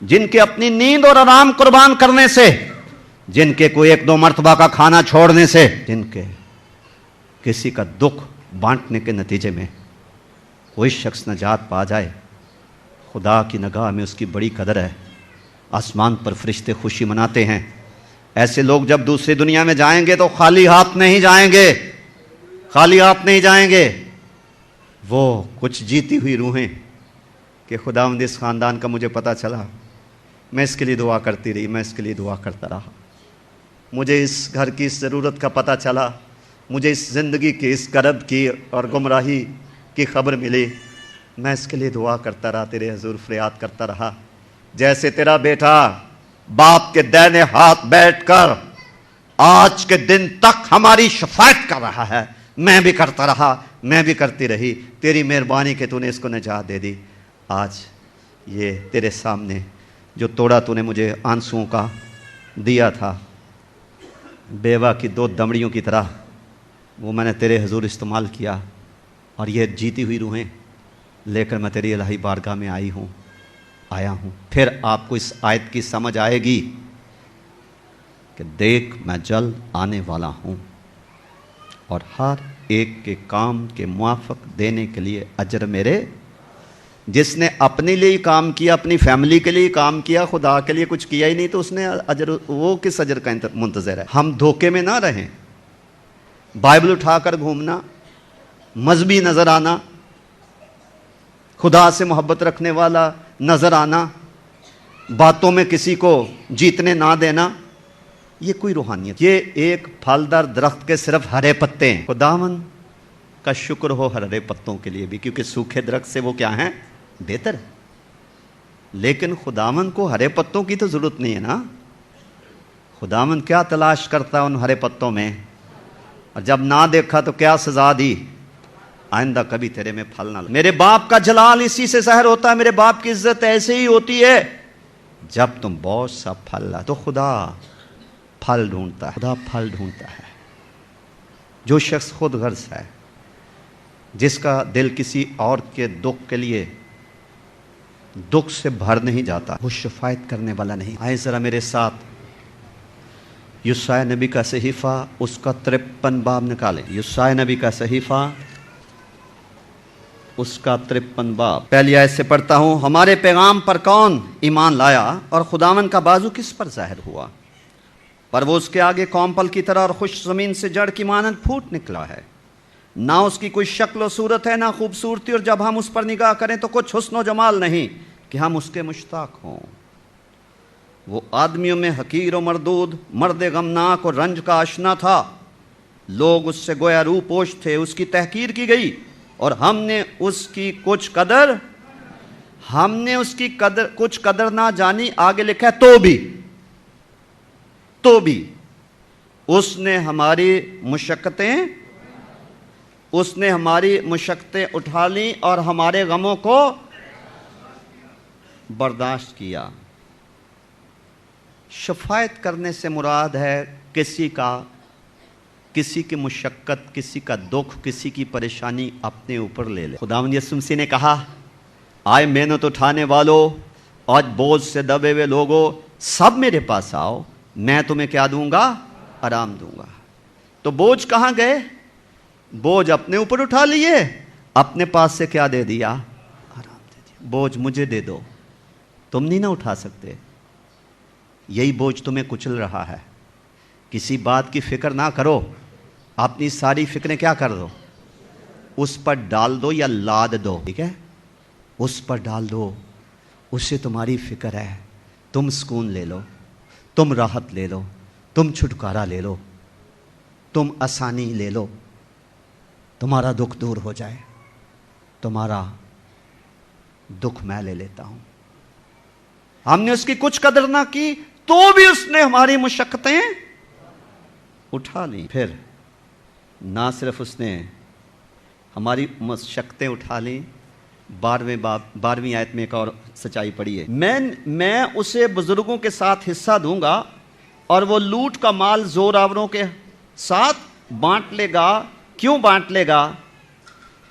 جن کے اپنی نیند اور آرام قربان کرنے سے، جن کے کوئی 1-2 مرتبہ کا کھانا چھوڑنے سے، جن کے کسی کا دکھ بانٹنے کے نتیجے میں کوئی شخص نجات پا جائے، خدا کی نگاہ میں اس کی بڑی قدر ہے۔ آسمان پر فرشتے خوشی مناتے ہیں۔ ایسے لوگ جب دوسری دنیا میں جائیں گے تو خالی ہاتھ نہیں جائیں گے، خالی ہاتھ نہیں جائیں گے، وہ کچھ جیتی ہوئی روحیں کہ خداوند اس خاندان کا مجھے پتہ چلا، میں اس کے لیے دعا کرتی رہی، میں اس کے لیے دعا کرتا رہا، مجھے اس گھر کی اس ضرورت کا پتہ چلا، مجھے اس زندگی کی اس کرب کی اور گمراہی کی خبر ملی، میں اس کے لیے دعا کرتا رہا، تیرے حضور فریاد کرتا رہا۔ جیسے تیرا بیٹا باپ کے دائنے ہاتھ بیٹھ کر آج کے دن تک ہماری شفاعت کر رہا ہے، میں بھی کرتا رہا، میں بھی کرتی رہی، تیری مہربانی کہ تو نے اس کو نجات دے دی۔ آج یہ تیرے سامنے جو توڑا تو نے مجھے آنسوؤں کا دیا تھا، بیوہ کی 2 دمڑیوں کی طرح، وہ میں نے تیرے حضور استعمال کیا، اور یہ جیتی ہوئی روحیں لے کر میں تیری الہی بارگاہ میں آیا ہوں۔ پھر آپ کو اس آیت کی سمجھ آئے گی کہ دیکھ میں جلد آنے والا ہوں اور ہر ایک کے کام کے موافق دینے کے لیے اجر میرے۔ جس نے اپنے لیے کام کیا، اپنی فیملی کے لیے کام کیا، خدا کے لیے کچھ کیا ہی نہیں، تو اس نے اجر، وہ کس اجر کا منتظر ہے؟ ہم دھوکے میں نہ رہیں۔ بائبل اٹھا کر گھومنا، مذہبی نظر آنا، خدا سے محبت رکھنے والا نظر آنا، باتوں میں کسی کو جیتنے نہ دینا، یہ کوئی روحانیت؟ یہ ایک پھلدار درخت کے صرف ہرے پتے ہیں۔ خداوند کا شکر ہو ہرے پتوں کے لیے بھی، کیونکہ سوکھے درخت سے وہ کیا ہیں؟ بہتر ہے۔ لیکن خداوند کو ہرے پتوں کی تو ضرورت نہیں ہے نا۔ خداوند کیا تلاش کرتا ہے ان ہرے پتوں میں؟ اور جب نہ دیکھا تو کیا سزا دی؟ آئندہ کبھی تیرے میں پھل نہ لگے۔ میرے باپ کا جلال اسی سے ظاہر ہوتا ہے، میرے باپ کی عزت ایسے ہی ہوتی ہے جب تم بہت سا پھل لا۔ تو خدا پھل ڈھونڈتا ہے، خدا پھل ڈھونڈتا ہے۔ جو شخص خود غرض ہے، جس کا دل کسی اور کے دکھ کے لیے دکھ سے بھر نہیں جاتا، وہ شفاعت کرنے والا نہیں۔ آئے ذرا میرے ساتھ یسایا نبی کا صحیفہ، اس کا 53 باب نکالیں۔ یسایا نبی کا صحیفہ، اس کا 53 باب، پہلی آیت سے پڑھتا ہوں۔ ہمارے پیغام پر کون ایمان لایا اور خداوند کا بازو کس پر ظاہر ہوا؟ پر وہ اس کے آگے قوم پل کی طرح اور خشک زمین سے جڑ کی مانند پھوٹ نکلا ہے، نہ اس کی کوئی شکل و صورت ہے، نہ خوبصورتی، اور جب ہم اس پر نگاہ کریں تو کچھ حسن و جمال نہیں کہ ہم اس کے مشتاق ہوں۔ وہ آدمیوں میں حقیر و مردود، مرد غمناک اور رنج کا آشنا تھا، لوگ اس سے گویا روح پوش تھے، اس کی تحقیر کی گئی اور ہم نے اس کی کچھ قدر نہ جانی۔ آگے لکھا ہے تو بھی اس نے ہماری مشقتیں اٹھا لیں اور ہمارے غموں کو برداشت کیا۔ شفاعت کرنے سے مراد ہے کسی کی مشقت، کسی کا دکھ، کسی کی پریشانی اپنے اوپر لے لے۔ خداوند یسوع مسیح نے کہا، آئے محنت اٹھانے والو، آج بوجھ سے دبے ہوئے لوگو، سب میرے پاس آؤ، میں تمہیں کیا دوں گا؟ آرام دوں گا۔ تو بوجھ کہاں گئے؟ بوجھ اپنے اوپر اٹھا لیے، اپنے پاس سے کیا دے دیا؟ آرام دے دیا۔ بوجھ مجھے دے دو، تم نہیں نہ اٹھا سکتے، یہی بوجھ تمہیں کچل رہا ہے۔ کسی بات کی فکر نہ کرو، اپنی ساری فکریں کیا کر دو؟ اس پر ڈال دو یا لاد دو، ٹھیک ہے؟ اس پر ڈال دو، اس سے تمہاری فکر ہے، تم سکون لے لو، تم راحت لے لو، تم چھٹکارا لے لو، تم آسانی لے لو، تمہارا دکھ دور ہو جائے، تمہارا دکھ میں لے لیتا ہوں۔ ہم نے اس کی کچھ قدر نہ کی تو بھی اس نے ہماری مشقتیں اٹھا لی۔ پھر نہ صرف اس نے ہماری مشقتیں اٹھا لیں، 12ویں آیت میں ایک اور سچائی پڑھی ہے، میں اسے بزرگوں کے ساتھ حصہ دوں گا اور وہ لوٹ کا مال زور آوروں کے ساتھ بانٹ لے گا۔ کیوں بانٹ لے گا؟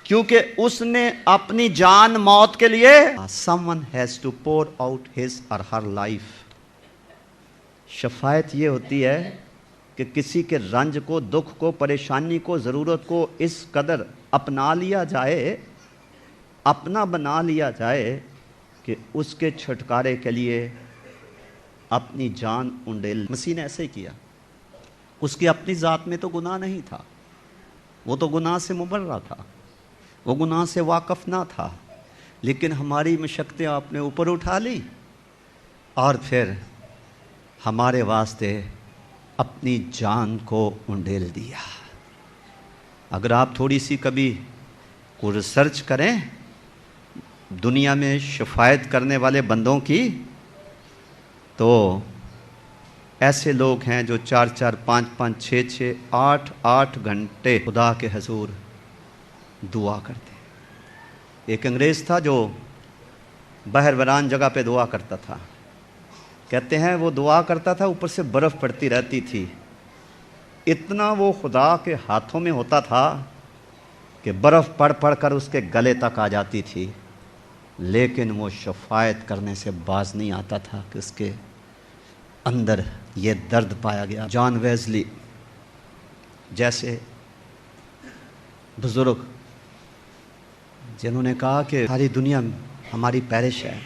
کیونکہ اس نے اپنی جان موت کے لیے someone has to pour out his or her life۔ شفاعت یہ ہوتی ہے کہ کسی کے رنج کو، دکھ کو، پریشانی کو، ضرورت کو اس قدر اپنا لیا جائے، اپنا بنا لیا جائے کہ اس کے چھٹکارے کے لیے اپنی جان انڈیل۔ مسیح نے ایسے ہی کیا۔ اس کی اپنی ذات میں تو گناہ نہیں تھا، وہ تو گناہ سے مبرہ تھا، وہ گناہ سے واقف نہ تھا، لیکن ہماری مشقتیں آپ نے اوپر اٹھا لی اور پھر ہمارے واسطے اپنی جان کو انڈیل دیا۔ اگر آپ تھوڑی سی کبھی کو ریسرچ کریں دنیا میں شفاعت کرنے والے بندوں کی، تو ایسے لوگ ہیں جو 4 5 6 8 گھنٹے خدا کے حضور دعا کرتے۔ ایک انگریز تھا جو بحر ویران جگہ پہ دعا کرتا تھا، کہتے ہیں وہ دعا کرتا تھا، اوپر سے برف پڑتی رہتی تھی، اتنا وہ خدا کے ہاتھوں میں ہوتا تھا کہ برف پڑ پڑ کر اس کے گلے تک آ جاتی تھی، لیکن وہ شفاعت کرنے سے باز نہیں آتا تھا کہ اس کے اندر یہ درد پایا گیا۔ جان ویزلی جیسے بزرگ جنہوں نے کہا کہ ساری دنیا ہماری پیرش ہے،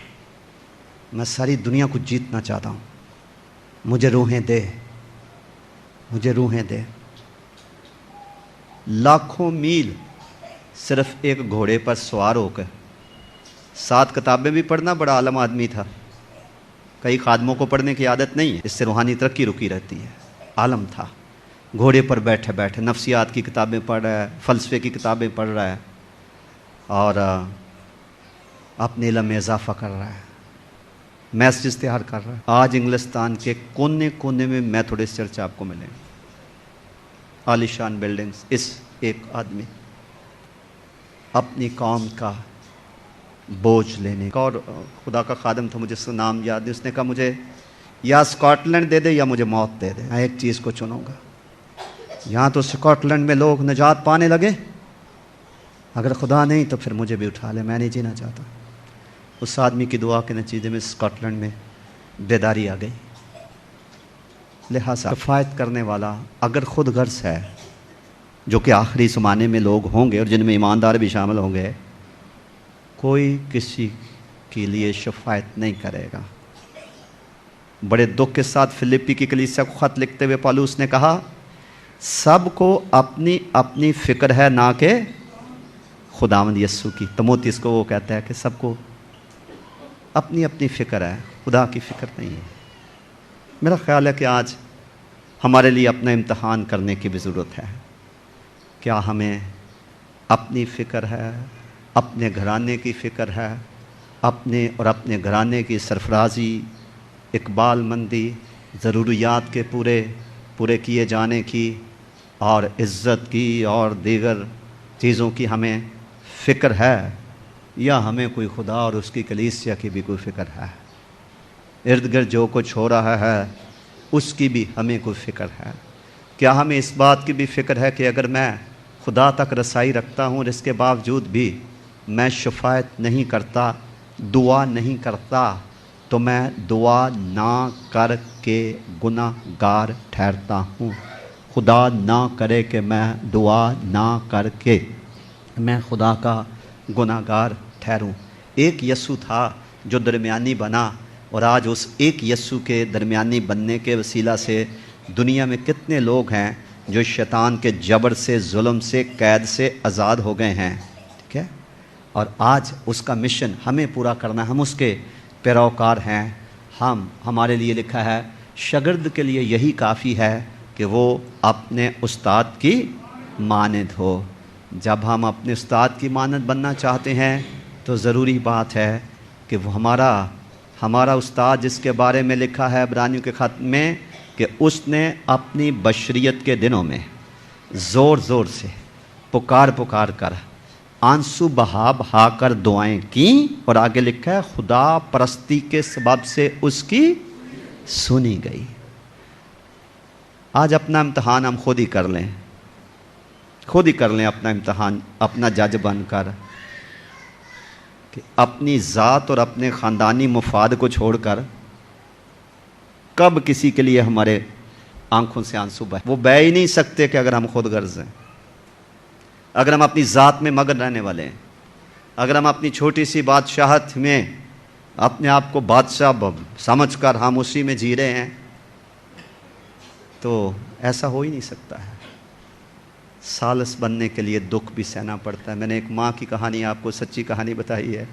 میں ساری دنیا کو جیتنا چاہتا ہوں، مجھے روحیں دے، مجھے روحیں دے۔ لاکھوں میل صرف ایک گھوڑے پر سوار ہو کر، 7 کتابیں بھی پڑھنا، بڑا عالم آدمی تھا، کئی خادموں کو پڑھنے کی عادت نہیں ہے، اس سے روحانی ترقی رکی رہتی ہے، عالم تھا، گھوڑے پر بیٹھے بیٹھے نفسیات کی کتابیں پڑھ رہا ہے، فلسفے کی کتابیں پڑھ رہا ہے اور اپنے علم میں اضافہ کر رہا ہے، میسیج تیار کر رہا ہے۔ آج انگلستان کے کونے کونے میں میتھوڈسٹ چرچ آپ کو ملیں، عالیشان بلڈنگز۔ اس ایک آدمی اپنی قوم کا بوجھ لینے کا، اور خدا کا خادم تھا، مجھے اس کا نام یاد ہے، اس نے کہا مجھے یا اسکاٹ لینڈ دے دے یا مجھے موت دے دے، میں ایک چیز کو چنوں گا۔ یہاں تو اسکاٹ لینڈ میں لوگ نجات پانے لگے، اگر خدا نہیں تو پھر مجھے بھی اٹھا لے، میں نہیں جینا چاہتا۔ اس آدمی کی دعا کے نتیجے میں اسکاٹ لینڈ میں بیداری آ گئی۔ لہٰذا شفاعت کرنے والا اگر خود غرض ہے، جو کہ آخری زمانے میں لوگ ہوں گے اور جن میں ایماندار بھی شامل ہوں گے، کوئی کسی کے لیے شفاعت نہیں کرے گا۔ بڑے دکھ کے ساتھ فلپی کی کلیسیا کو خط لکھتے ہوئے پالوس نے کہا، سب کو اپنی اپنی فکر ہے، نہ کہ خداوند یسوع کی۔ تموتیس کو وہ کہتا ہے کہ سب کو اپنی اپنی فکر ہے، خدا کی فکر نہیں ہے۔ میرا خیال ہے کہ آج ہمارے لیے اپنا امتحان کرنے کی بھی ضرورت ہے۔ کیا ہمیں اپنی فکر ہے، اپنے گھرانے کی فکر ہے، اپنے اور اپنے گھرانے کی سرفرازی، اقبال مندی، ضروریات کے پورے کیے جانے کی اور عزت کی اور دیگر چیزوں کی ہمیں فکر ہے، یا ہمیں کوئی خدا اور اس کی کلیسیا کی بھی کوئی فکر ہے؟ ارد گرد جو کچھ ہو رہا ہے اس کی بھی ہمیں کوئی فکر ہے؟ کیا ہمیں اس بات کی بھی فکر ہے کہ اگر میں خدا تک رسائی رکھتا ہوں اور اس کے باوجود بھی میں شفاعت نہیں کرتا، دعا نہیں کرتا، تو میں دعا نہ کر کے گناہ گار ٹھہرتا ہوں؟ خدا نہ کرے کہ میں دعا نہ کر کے میں خدا کا گناہ گار ٹھہروں۔ ایک یسوع تھا جو درمیانی بنا، اور آج اس ایک یسوع کے درمیانی بننے کے وسیلہ سے دنیا میں کتنے لوگ ہیں جو شیطان کے جبر سے، ظلم سے، قید سے آزاد ہو گئے ہیں، ٹھیک ہے؟ اور آج اس کا مشن ہمیں پورا کرنا، ہم اس کے پیروکار ہیں۔ ہمارے لیے لکھا ہے شاگرد کے لیے یہی کافی ہے کہ وہ اپنے استاد کی مانند ہو۔ جب ہم اپنے استاد کی مانند بننا چاہتے ہیں تو ضروری بات ہے کہ وہ ہمارا استاد، جس کے بارے میں لکھا ہے عبرانیوں کے خط میں کہ اس نے اپنی بشریت کے دنوں میں زور زور سے پکار کر آنسو بہا کر دعائیں کیں، اور آگے لکھا ہے خدا پرستی کے سبب سے اس کی سنی گئی۔ آج اپنا امتحان ہم خود ہی کر لیں اپنا امتحان، اپنا جج بن کر، کہ اپنی ذات اور اپنے خاندانی مفاد کو چھوڑ کر کب کسی کے لیے ہمارے آنکھوں سے آنسو بہے۔ وہ بہہ ہی نہیں سکتے کہ اگر ہم خود غرض ہیں، اگر ہم اپنی ذات میں مگن رہنے والے ہیں، اگر ہم اپنی چھوٹی سی بادشاہت میں اپنے آپ کو بادشاہ سمجھ کر ہم اسی میں جی رہے ہیں، تو ایسا ہو ہی نہیں سکتا ہے۔ ثالث بننے کے لیے دکھ بھی سہنا پڑتا ہے۔ میں نے ایک ماں کی کہانی آپ کو سچی کہانی بتائی ہے۔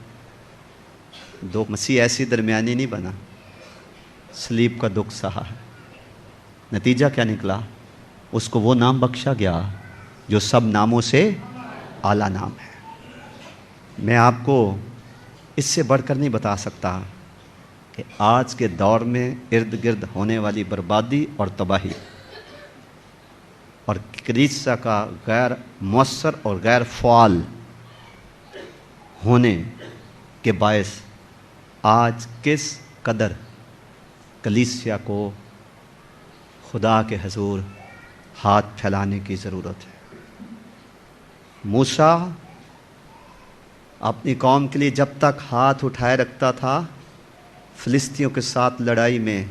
مسیح ایسی درمیانی نہیں بنا، صلیب کا دکھ سہا ہے۔ نتیجہ کیا نکلا؟ اس کو وہ نام بخشا گیا جو سب ناموں سے اعلیٰ نام ہے۔ میں آپ کو اس سے بڑھ کر نہیں بتا سکتا کہ آج کے دور میں ارد گرد ہونے والی بربادی اور تباہی اور کلیسیا کا غیر مؤثر اور غیر فعال ہونے کے باعث آج کس قدر کلیسیا کو خدا کے حضور ہاتھ پھیلانے کی ضرورت ہے۔ موسیٰ اپنی قوم کے لیے جب تک ہاتھ اٹھائے رکھتا تھا، فلسطینیوں کے ساتھ لڑائی میں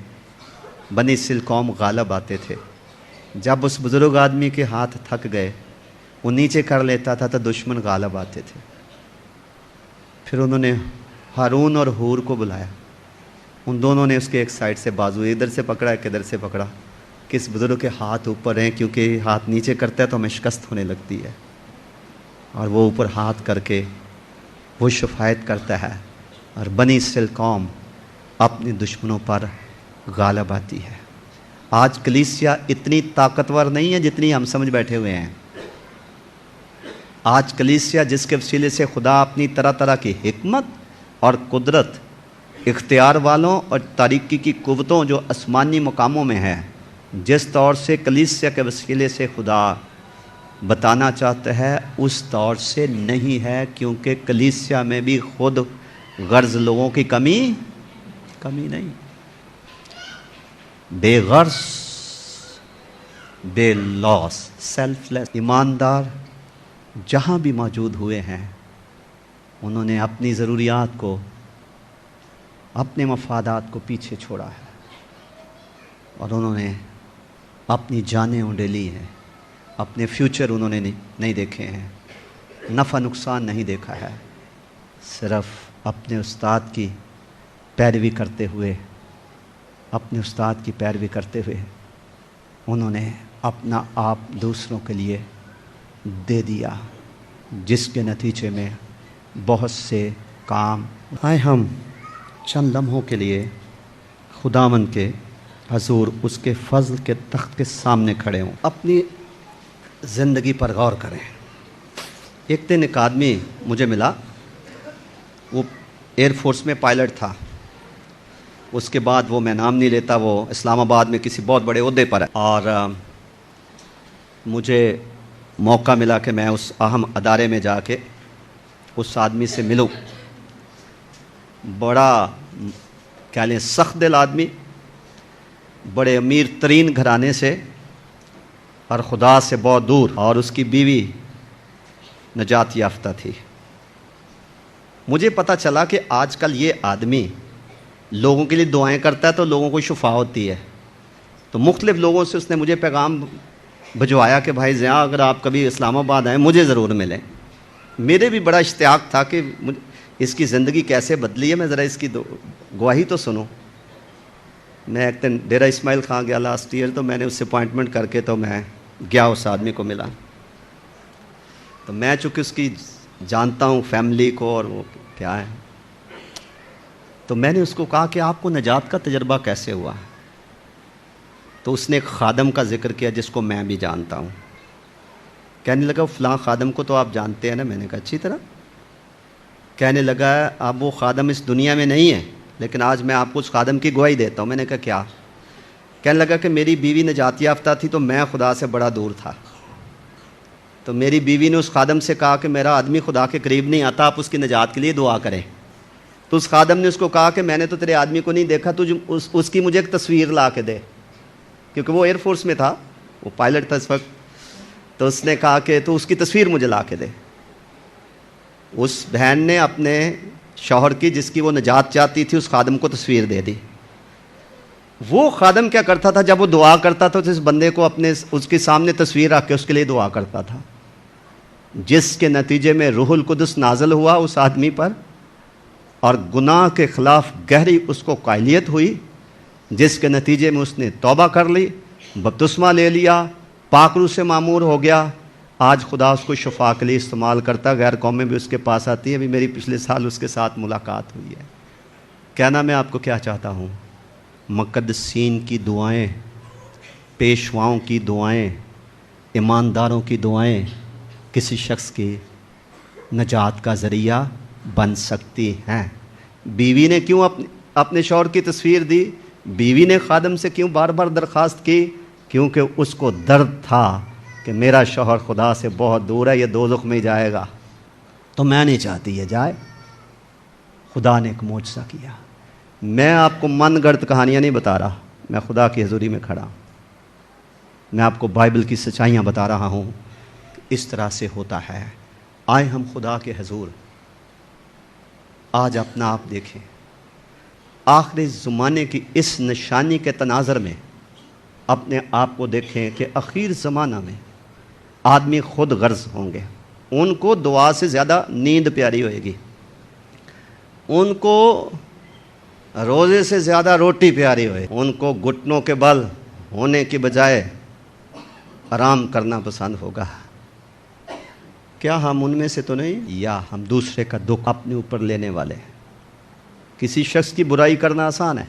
بنی اسرائیل قوم غالب آتے تھے۔ جب اس بزرگ آدمی کے ہاتھ تھک گئے، وہ نیچے کر لیتا تھا تو دشمن غالب آتے تھے۔ پھر انہوں نے ہارون اور ہور کو بلایا، ان دونوں نے اس کے ایک سائڈ سے بازو ادھر سے پکڑا، ایک ادھر سے پکڑا، کہ اس بزرگ کے ہاتھ اوپر ہیں، کیونکہ ہاتھ نیچے کرتا ہے تو ہمیں شکست ہونے لگتی ہے، اور وہ اوپر ہاتھ کر کے وہ شفایت کرتا ہے، اور بنی اسرائیل قوم اپنے دشمنوں پر غالب آتی ہے۔ آج کلیسیا اتنی طاقتور نہیں ہے جتنی ہم سمجھ بیٹھے ہوئے ہیں۔ آج کلیسیا جس کے وسیلے سے خدا اپنی طرح طرح کی حکمت اور قدرت اختیار والوں اور تاریکی کی قوتوں جو آسمانی مقاموں میں ہے، جس طور سے کلیسیا کے وسیلے سے خدا بتانا چاہتا ہے، اس طور سے نہیں ہے، کیونکہ کلیسیا میں بھی خود غرض لوگوں کی کمی نہیں۔ بے غرض، بے لوس، سیلف لیس ایماندار جہاں بھی موجود ہوئے ہیں، انہوں نے اپنی ضروریات کو، اپنے مفادات کو پیچھے چھوڑا ہے، اور انہوں نے اپنی جانیں اونڈیلی ہیں، اپنے فیوچر انہوں نے نہیں دیکھے ہیں، نفع نقصان نہیں دیکھا ہے، صرف اپنے استاد کی پیروی کرتے ہوئے انہوں نے اپنا آپ دوسروں کے لیے دے دیا، جس کے نتیجے میں بہت سے کام آئے۔ ہم چند لمحوں کے لیے خداوند کے حضور، اس کے فضل کے تخت کے سامنے کھڑے ہوں، اپنی زندگی پر غور کریں۔ ایک دن ایک آدمی مجھے ملا، وہ ایئر فورس میں پائلٹ تھا، اس کے بعد وہ، میں نام نہیں لیتا، وہ اسلام آباد میں کسی بہت بڑے عہدے پر ہے، اور مجھے موقع ملا کہ میں اس اہم ادارے میں جا کے اس آدمی سے ملوں۔ بڑا کیا لیں سخت دل آدمی، بڑے امیر ترین گھرانے سے، اور خدا سے بہت دور، اور اس کی بیوی نجات یافتہ تھی۔ مجھے پتہ چلا کہ آج کل یہ آدمی لوگوں کے لیے دعائیں کرتا ہے تو لوگوں کو شفا ہوتی ہے، تو مختلف لوگوں سے اس نے مجھے پیغام بھجوایا کہ بھائی ضیاء، اگر آپ کبھی اسلام آباد آئیں مجھے ضرور ملیں۔ میرے بھی بڑا اشتیاق تھا کہ اس کی زندگی کیسے بدلی ہے، میں ذرا اس کی گواہی تو سنوں۔ میں ایک دن ڈیرہ اسماعیل خان گیا لاسٹ ایئر، تو میں نے اس سے اپوائنٹمنٹ کر کے تو میں گیا، اس آدمی کو ملا، تو میں چونکہ اس کی جانتا ہوں فیملی کو اور وہ کیا ہے، تو میں نے اس کو کہا کہ آپ کو نجات کا تجربہ کیسے ہوا؟ تو اس نے ایک خادم کا ذکر کیا جس کو میں بھی جانتا ہوں. کہنے لگا فلاں خادم کو تو آپ جانتے ہیں نا؟ میں نے کہا اچھی طرح. کہنے لگا اب وہ خادم اس دنیا میں نہیں ہے، لیکن آج میں آپ کو اس خادم کی گواہی دیتا ہوں. میں نے کہا کیا؟ کہنے لگا کہ میری بیوی نجات یافتہ تھی تو میں خدا سے بڑا دور تھا، تو میری بیوی نے اس خادم سے کہا کہ میرا آدمی خدا کے قریب نہیں آتا، آپ اس کی نجات کے لیے دعا کریں. تو اس خادم نے اس کو کہا کہ میں نے تو تیرے آدمی کو نہیں دیکھا، تو اس کی مجھے ایک تصویر لا کے دے، کیونکہ وہ ایئر فورس میں تھا، وہ پائلٹ تھا اس وقت. تو اس نے کہا کہ تو اس کی تصویر مجھے لا کے دے. اس بہن نے اپنے شوہر کی جس کی وہ نجات چاہتی تھی اس خادم کو تصویر دے دی. وہ خادم کیا کرتا تھا، جب وہ دعا کرتا تھا تو اس بندے کو اس کے سامنے تصویر رکھ کے اس کے لیے دعا کرتا تھا، جس کے نتیجے میں روح القدس نازل ہوا اس آدمی پر، اور گناہ کے خلاف گہری اس کو قائلیت ہوئی، جس کے نتیجے میں اس نے توبہ کر لی، بپتسمہ لے لیا، پاک روح سے معمور ہو گیا. آج خدا اس کو شفا کے لیے استعمال کرتا، غیر قومیں بھی اس کے پاس آتی ہیں. ابھی میری پچھلے سال اس کے ساتھ ملاقات ہوئی ہے. کہنا میں آپ کو کیا چاہتا ہوں، مقدسین کی دعائیں، پیشواؤں کی دعائیں، ایمانداروں کی دعائیں کسی شخص کی نجات کا ذریعہ بن سکتی ہیں. بیوی نے کیوں اپنے شوہر کی تصویر دی؟ بیوی نے خادم سے کیوں بار بار درخواست کی؟ کیونکہ اس کو درد تھا کہ میرا شوہر خدا سے بہت دور ہے، یہ دوزخ میں جائے گا، تو میں نہیں چاہتی یہ جائے. خدا نے ایک معجزہ کیا. میں آپ کو من گڑت کہانیاں نہیں بتا رہا، میں خدا کی حضوری میں کھڑا ہوں، میں آپ کو بائبل کی سچائیاں بتا رہا ہوں کہ اس طرح سے ہوتا ہے. آئے ہم خدا کے حضور آج اپنا آپ دیکھیں. آخری زمانے کی اس نشانی کے تناظر میں اپنے آپ کو دیکھیں کہ اخیر زمانہ میں آدمی خود غرض ہوں گے. ان کو دعا سے زیادہ نیند پیاری ہوئے گی، ان کو روزے سے زیادہ روٹی پیاری ہوئے، ان کو گھٹنوں کے بل ہونے کی بجائے آرام کرنا پسند ہوگا. کیا ہم ان میں سے تو نہیں؟ یا ہم دوسرے کا دکھ اپنے اوپر لینے والے ہیں؟ کسی شخص کی برائی کرنا آسان ہے،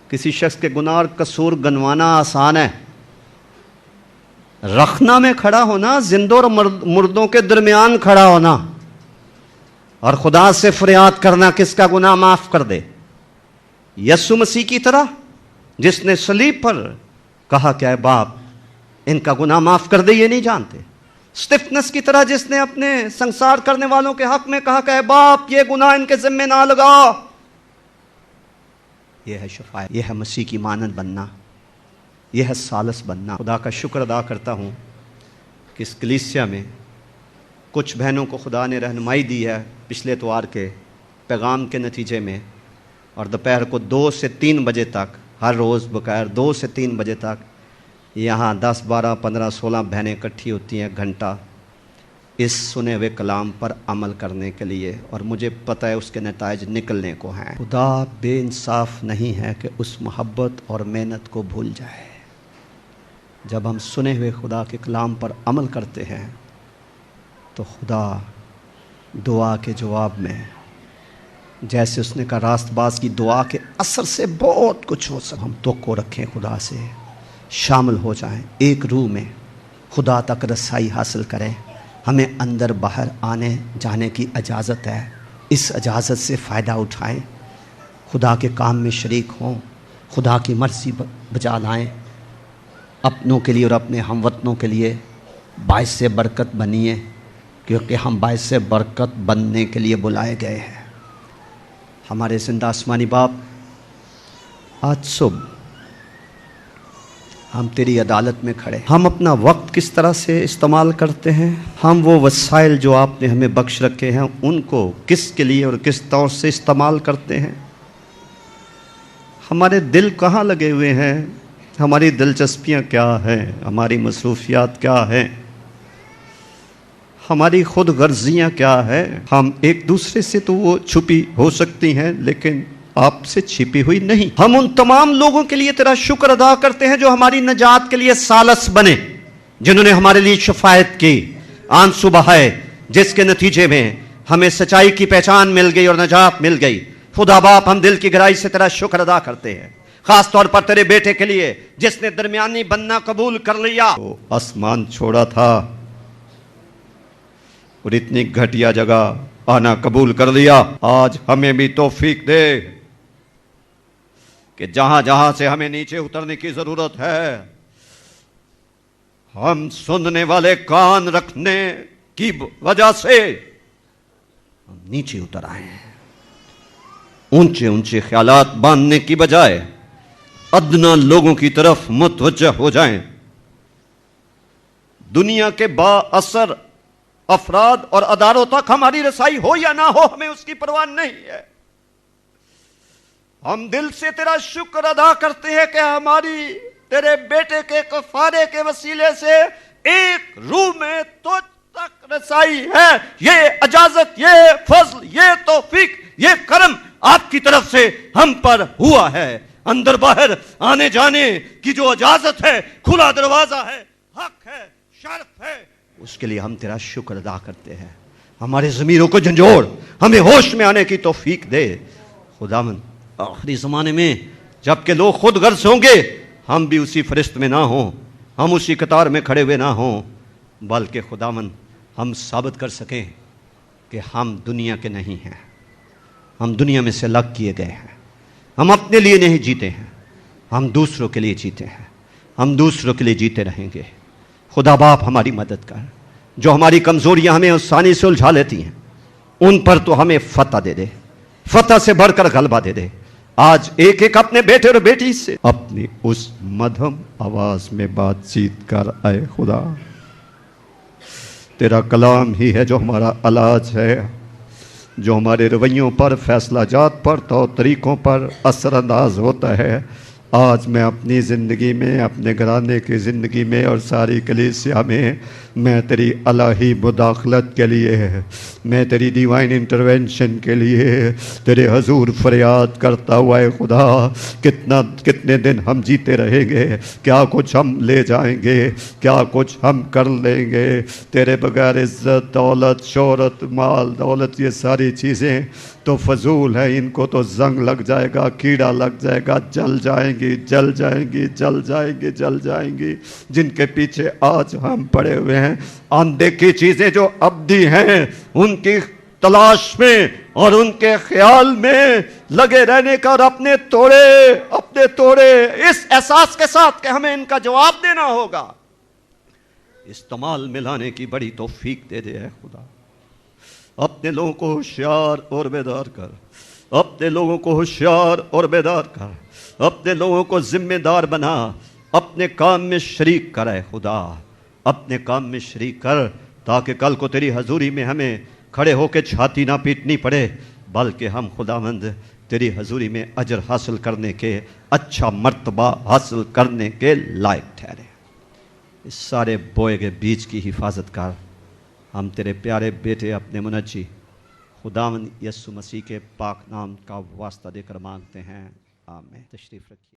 کسی شخص کے گناہ اور قصور گنوانا آسان ہے. رخنا میں کھڑا ہونا، زندوں اور مردوں کے درمیان کھڑا ہونا اور خدا سے فریاد کرنا کس کا گناہ معاف کر دے. یسوع مسیح کی طرح جس نے صلیب پر کہا کہ اے باپ ان کا گناہ معاف کر دے، یہ نہیں جانتے. اسٹیفنس کی طرح جس نے اپنے سنسار کرنے والوں کے حق میں کہا کہ اے باپ یہ گناہ ان کے ذمہ نہ لگا. یہ ہے شفاعت، یہ ہے مسیح کی مانند بننا، یہ ہے ثالث بننا. خدا کا شکر ادا کرتا ہوں کہ اس کلیسیا میں کچھ بہنوں کو خدا نے رہنمائی دی ہے پچھلے اتوار کے پیغام کے نتیجے میں، اور دوپہر کو 2 سے 3 بجے تک ہر روز بقیر 2 سے 3 بجے تک یہاں 10 12 15 16 بہنیں اکٹھی ہوتی ہیں گھنٹہ اس سنے ہوئے کلام پر عمل کرنے کے لیے، اور مجھے پتہ ہے اس کے نتائج نکلنے کو ہیں. خدا بے انصاف نہیں ہے کہ اس محبت اور محنت کو بھول جائے. جب ہم سنے ہوئے خدا کے کلام پر عمل کرتے ہیں تو خدا دعا کے جواب میں، جیسے اس نے کہا راست باز کی دعا کے اثر سے بہت کچھ ہو سکتا. ہم تو کو رکھیں، خدا سے شامل ہو جائیں، ایک روح میں خدا تک رسائی حاصل کریں. ہمیں اندر باہر آنے جانے کی اجازت ہے، اس اجازت سے فائدہ اٹھائیں، خدا کے کام میں شریک ہوں، خدا کی مرضی بجا لائیں، اپنوں کے لیے اور اپنے ہم وطنوں کے لیے باعث برکت بنیے، کیونکہ ہم باعث برکت بننے کے لیے بلائے گئے ہیں. ہمارے زندہ آسمانی باپ، آج صبح ہم تیری عدالت میں کھڑے. ہم اپنا وقت کس طرح سے استعمال کرتے ہیں؟ ہم وہ وسائل جو آپ نے ہمیں بخش رکھے ہیں ان کو کس کے لیے اور کس طور سے استعمال کرتے ہیں؟ ہمارے دل کہاں لگے ہوئے ہیں؟ ہماری دلچسپیاں کیا ہیں؟ ہماری مصروفیات کیا ہیں؟ ہماری خود غرضیاں کیا ہیں؟ ہم ایک دوسرے سے تو وہ چھپی ہو سکتی ہیں لیکن آپ سے چھپی ہوئی نہیں. ہم ان تمام لوگوں کے لیے تیرا شکر ادا کرتے ہیں جو ہماری نجات کے لیے ثالث بنے، جنہوں نے ہمارے لیے شفاعت کی، آنسو بہائے، جس کے نتیجے میں ہمیں سچائی کی پہچان مل گئی اور نجات مل گئی. خدا باپ، ہم دل کی گہرائی سے تیرا شکر ادا کرتے ہیں. خاص طور پر تیرے بیٹے کے لیے جس نے درمیانی بننا قبول کر لیا، تو آسمان چھوڑا تھا اور اتنی گھٹیا جگہ آنا قبول کر لیا۔ آج ہمیں بھی توفیق دے کہ جہاں جہاں سے ہمیں نیچے اترنے کی ضرورت ہے، ہم سننے والے کان رکھنے کی وجہ سے ہم نیچے اتر آئے ہیں۔ اونچے اونچے خیالات باندھنے کی بجائے ادنا لوگوں کی طرف متوجہ ہو جائیں۔ دنیا کے با اثر افراد اور اداروں تک ہماری رسائی ہو یا نہ ہو، ہمیں اس کی پرواہ نہیں ہے۔ ہم دل سے تیرا شکر ادا کرتے ہیں کہ ہماری تیرے بیٹے کے کفارے کے وسیلے سے ایک روح میں تجھ تک رسائی ہے۔ یہ اجازت، یہ فضل، یہ توفیق، یہ کرم آپ کی طرف سے ہم پر ہوا ہے۔ اندر باہر آنے جانے کی جو اجازت ہے، کھلا دروازہ ہے، حق ہے، شرف ہے، اس کے لیے ہم تیرا شکر ادا کرتے ہیں۔ ہمارے ضمیروں کو جھنجھوڑ، ہمیں ہوش میں آنے کی توفیق دے۔ خداوند آخری زمانے میں جب کہ لوگ خود غرض ہوں گے، ہم بھی اسی فرشت میں نہ ہوں، ہم اسی قطار میں کھڑے ہوئے نہ ہوں، بلکہ خداوند ہم ثابت کر سکیں کہ ہم دنیا کے نہیں ہیں، ہم دنیا میں سے الگ کیے گئے ہیں۔ ہم اپنے لیے نہیں جیتے ہیں، ہم دوسروں کے لیے جیتے ہیں، ہم دوسروں کے لیے جیتے رہیں گے۔ خدا باپ ہماری مدد کر، جو ہماری کمزوریاں ہمیں آسانی سے الجھا لیتی ہیں، ان پر تو ہمیں فتح دے دے، فتح سے بڑھ کر غلبہ دے دے۔ آج ایک ایک اپنے بیٹے اور بیٹی سے اپنی اس مدھم آواز میں بات چیت کر اے خدا۔ تیرا کلام ہی ہے جو ہمارا علاج ہے، جو ہمارے رویوں پر، فیصلہ جات پر، طور طریقوں پر اثر انداز ہوتا ہے۔ آج میں اپنی زندگی میں، اپنے گھرانے کی زندگی میں اور ساری کلیسیا میں تیری الہی مداخلت کے لیے، میں تیری ڈیوائن انٹرونشن کے لیے تیرے حضور فریاد کرتا ہوا ہے خدا۔ کتنے دن ہم جیتے رہیں گے، کیا کچھ ہم لے جائیں گے، کیا کچھ ہم کر لیں گے تیرے بغیر۔ عزت، دولت، شہرت، مال دولت، یہ ساری چیزیں تو فضول ہے، ان کو تو زنگ لگ جائے گا، کیڑا لگ جائے گا، جل جائیں گی، جل جائیں گی، جل جائیں گی، جل جائیں گی۔ جن کے پیچھے آج ہم پڑے ہوئے ہیں، اندیکھی چیزیں جو ابدی ہیں، ان کی تلاش میں اور ان کے خیال میں لگے رہنے کا، اور اپنے توڑے اس احساس کے ساتھ کہ ہمیں ان کا جواب دینا ہوگا، استعمال میں لانے کی بڑی توفیق دے دے اے خدا۔ اپنے لوگوں کو ہوشیار اور بیدار کر، اپنے لوگوں کو ہوشیار اور بیدار کر، اپنے لوگوں کو ذمہ دار بنا، اپنے کام میں شریک کر اے خدا، اپنے کام میں شریک کر، تاکہ کل کو تیری حضوری میں ہمیں کھڑے ہو کے چھاتی نہ پیٹنی پڑے، بلکہ ہم خداوند تیری حضوری میں اجر حاصل کرنے کے، اچھا مرتبہ حاصل کرنے کے لائق ٹھہرے۔ اس سارے بوئے گئے بیج کی حفاظت کر۔ ہم تیرے پیارے بیٹے اپنے منجی خداوند یسوع مسیح کے پاک نام کا واسطہ دے کر مانگتے ہیں، آمین۔ تشریف رکھیے۔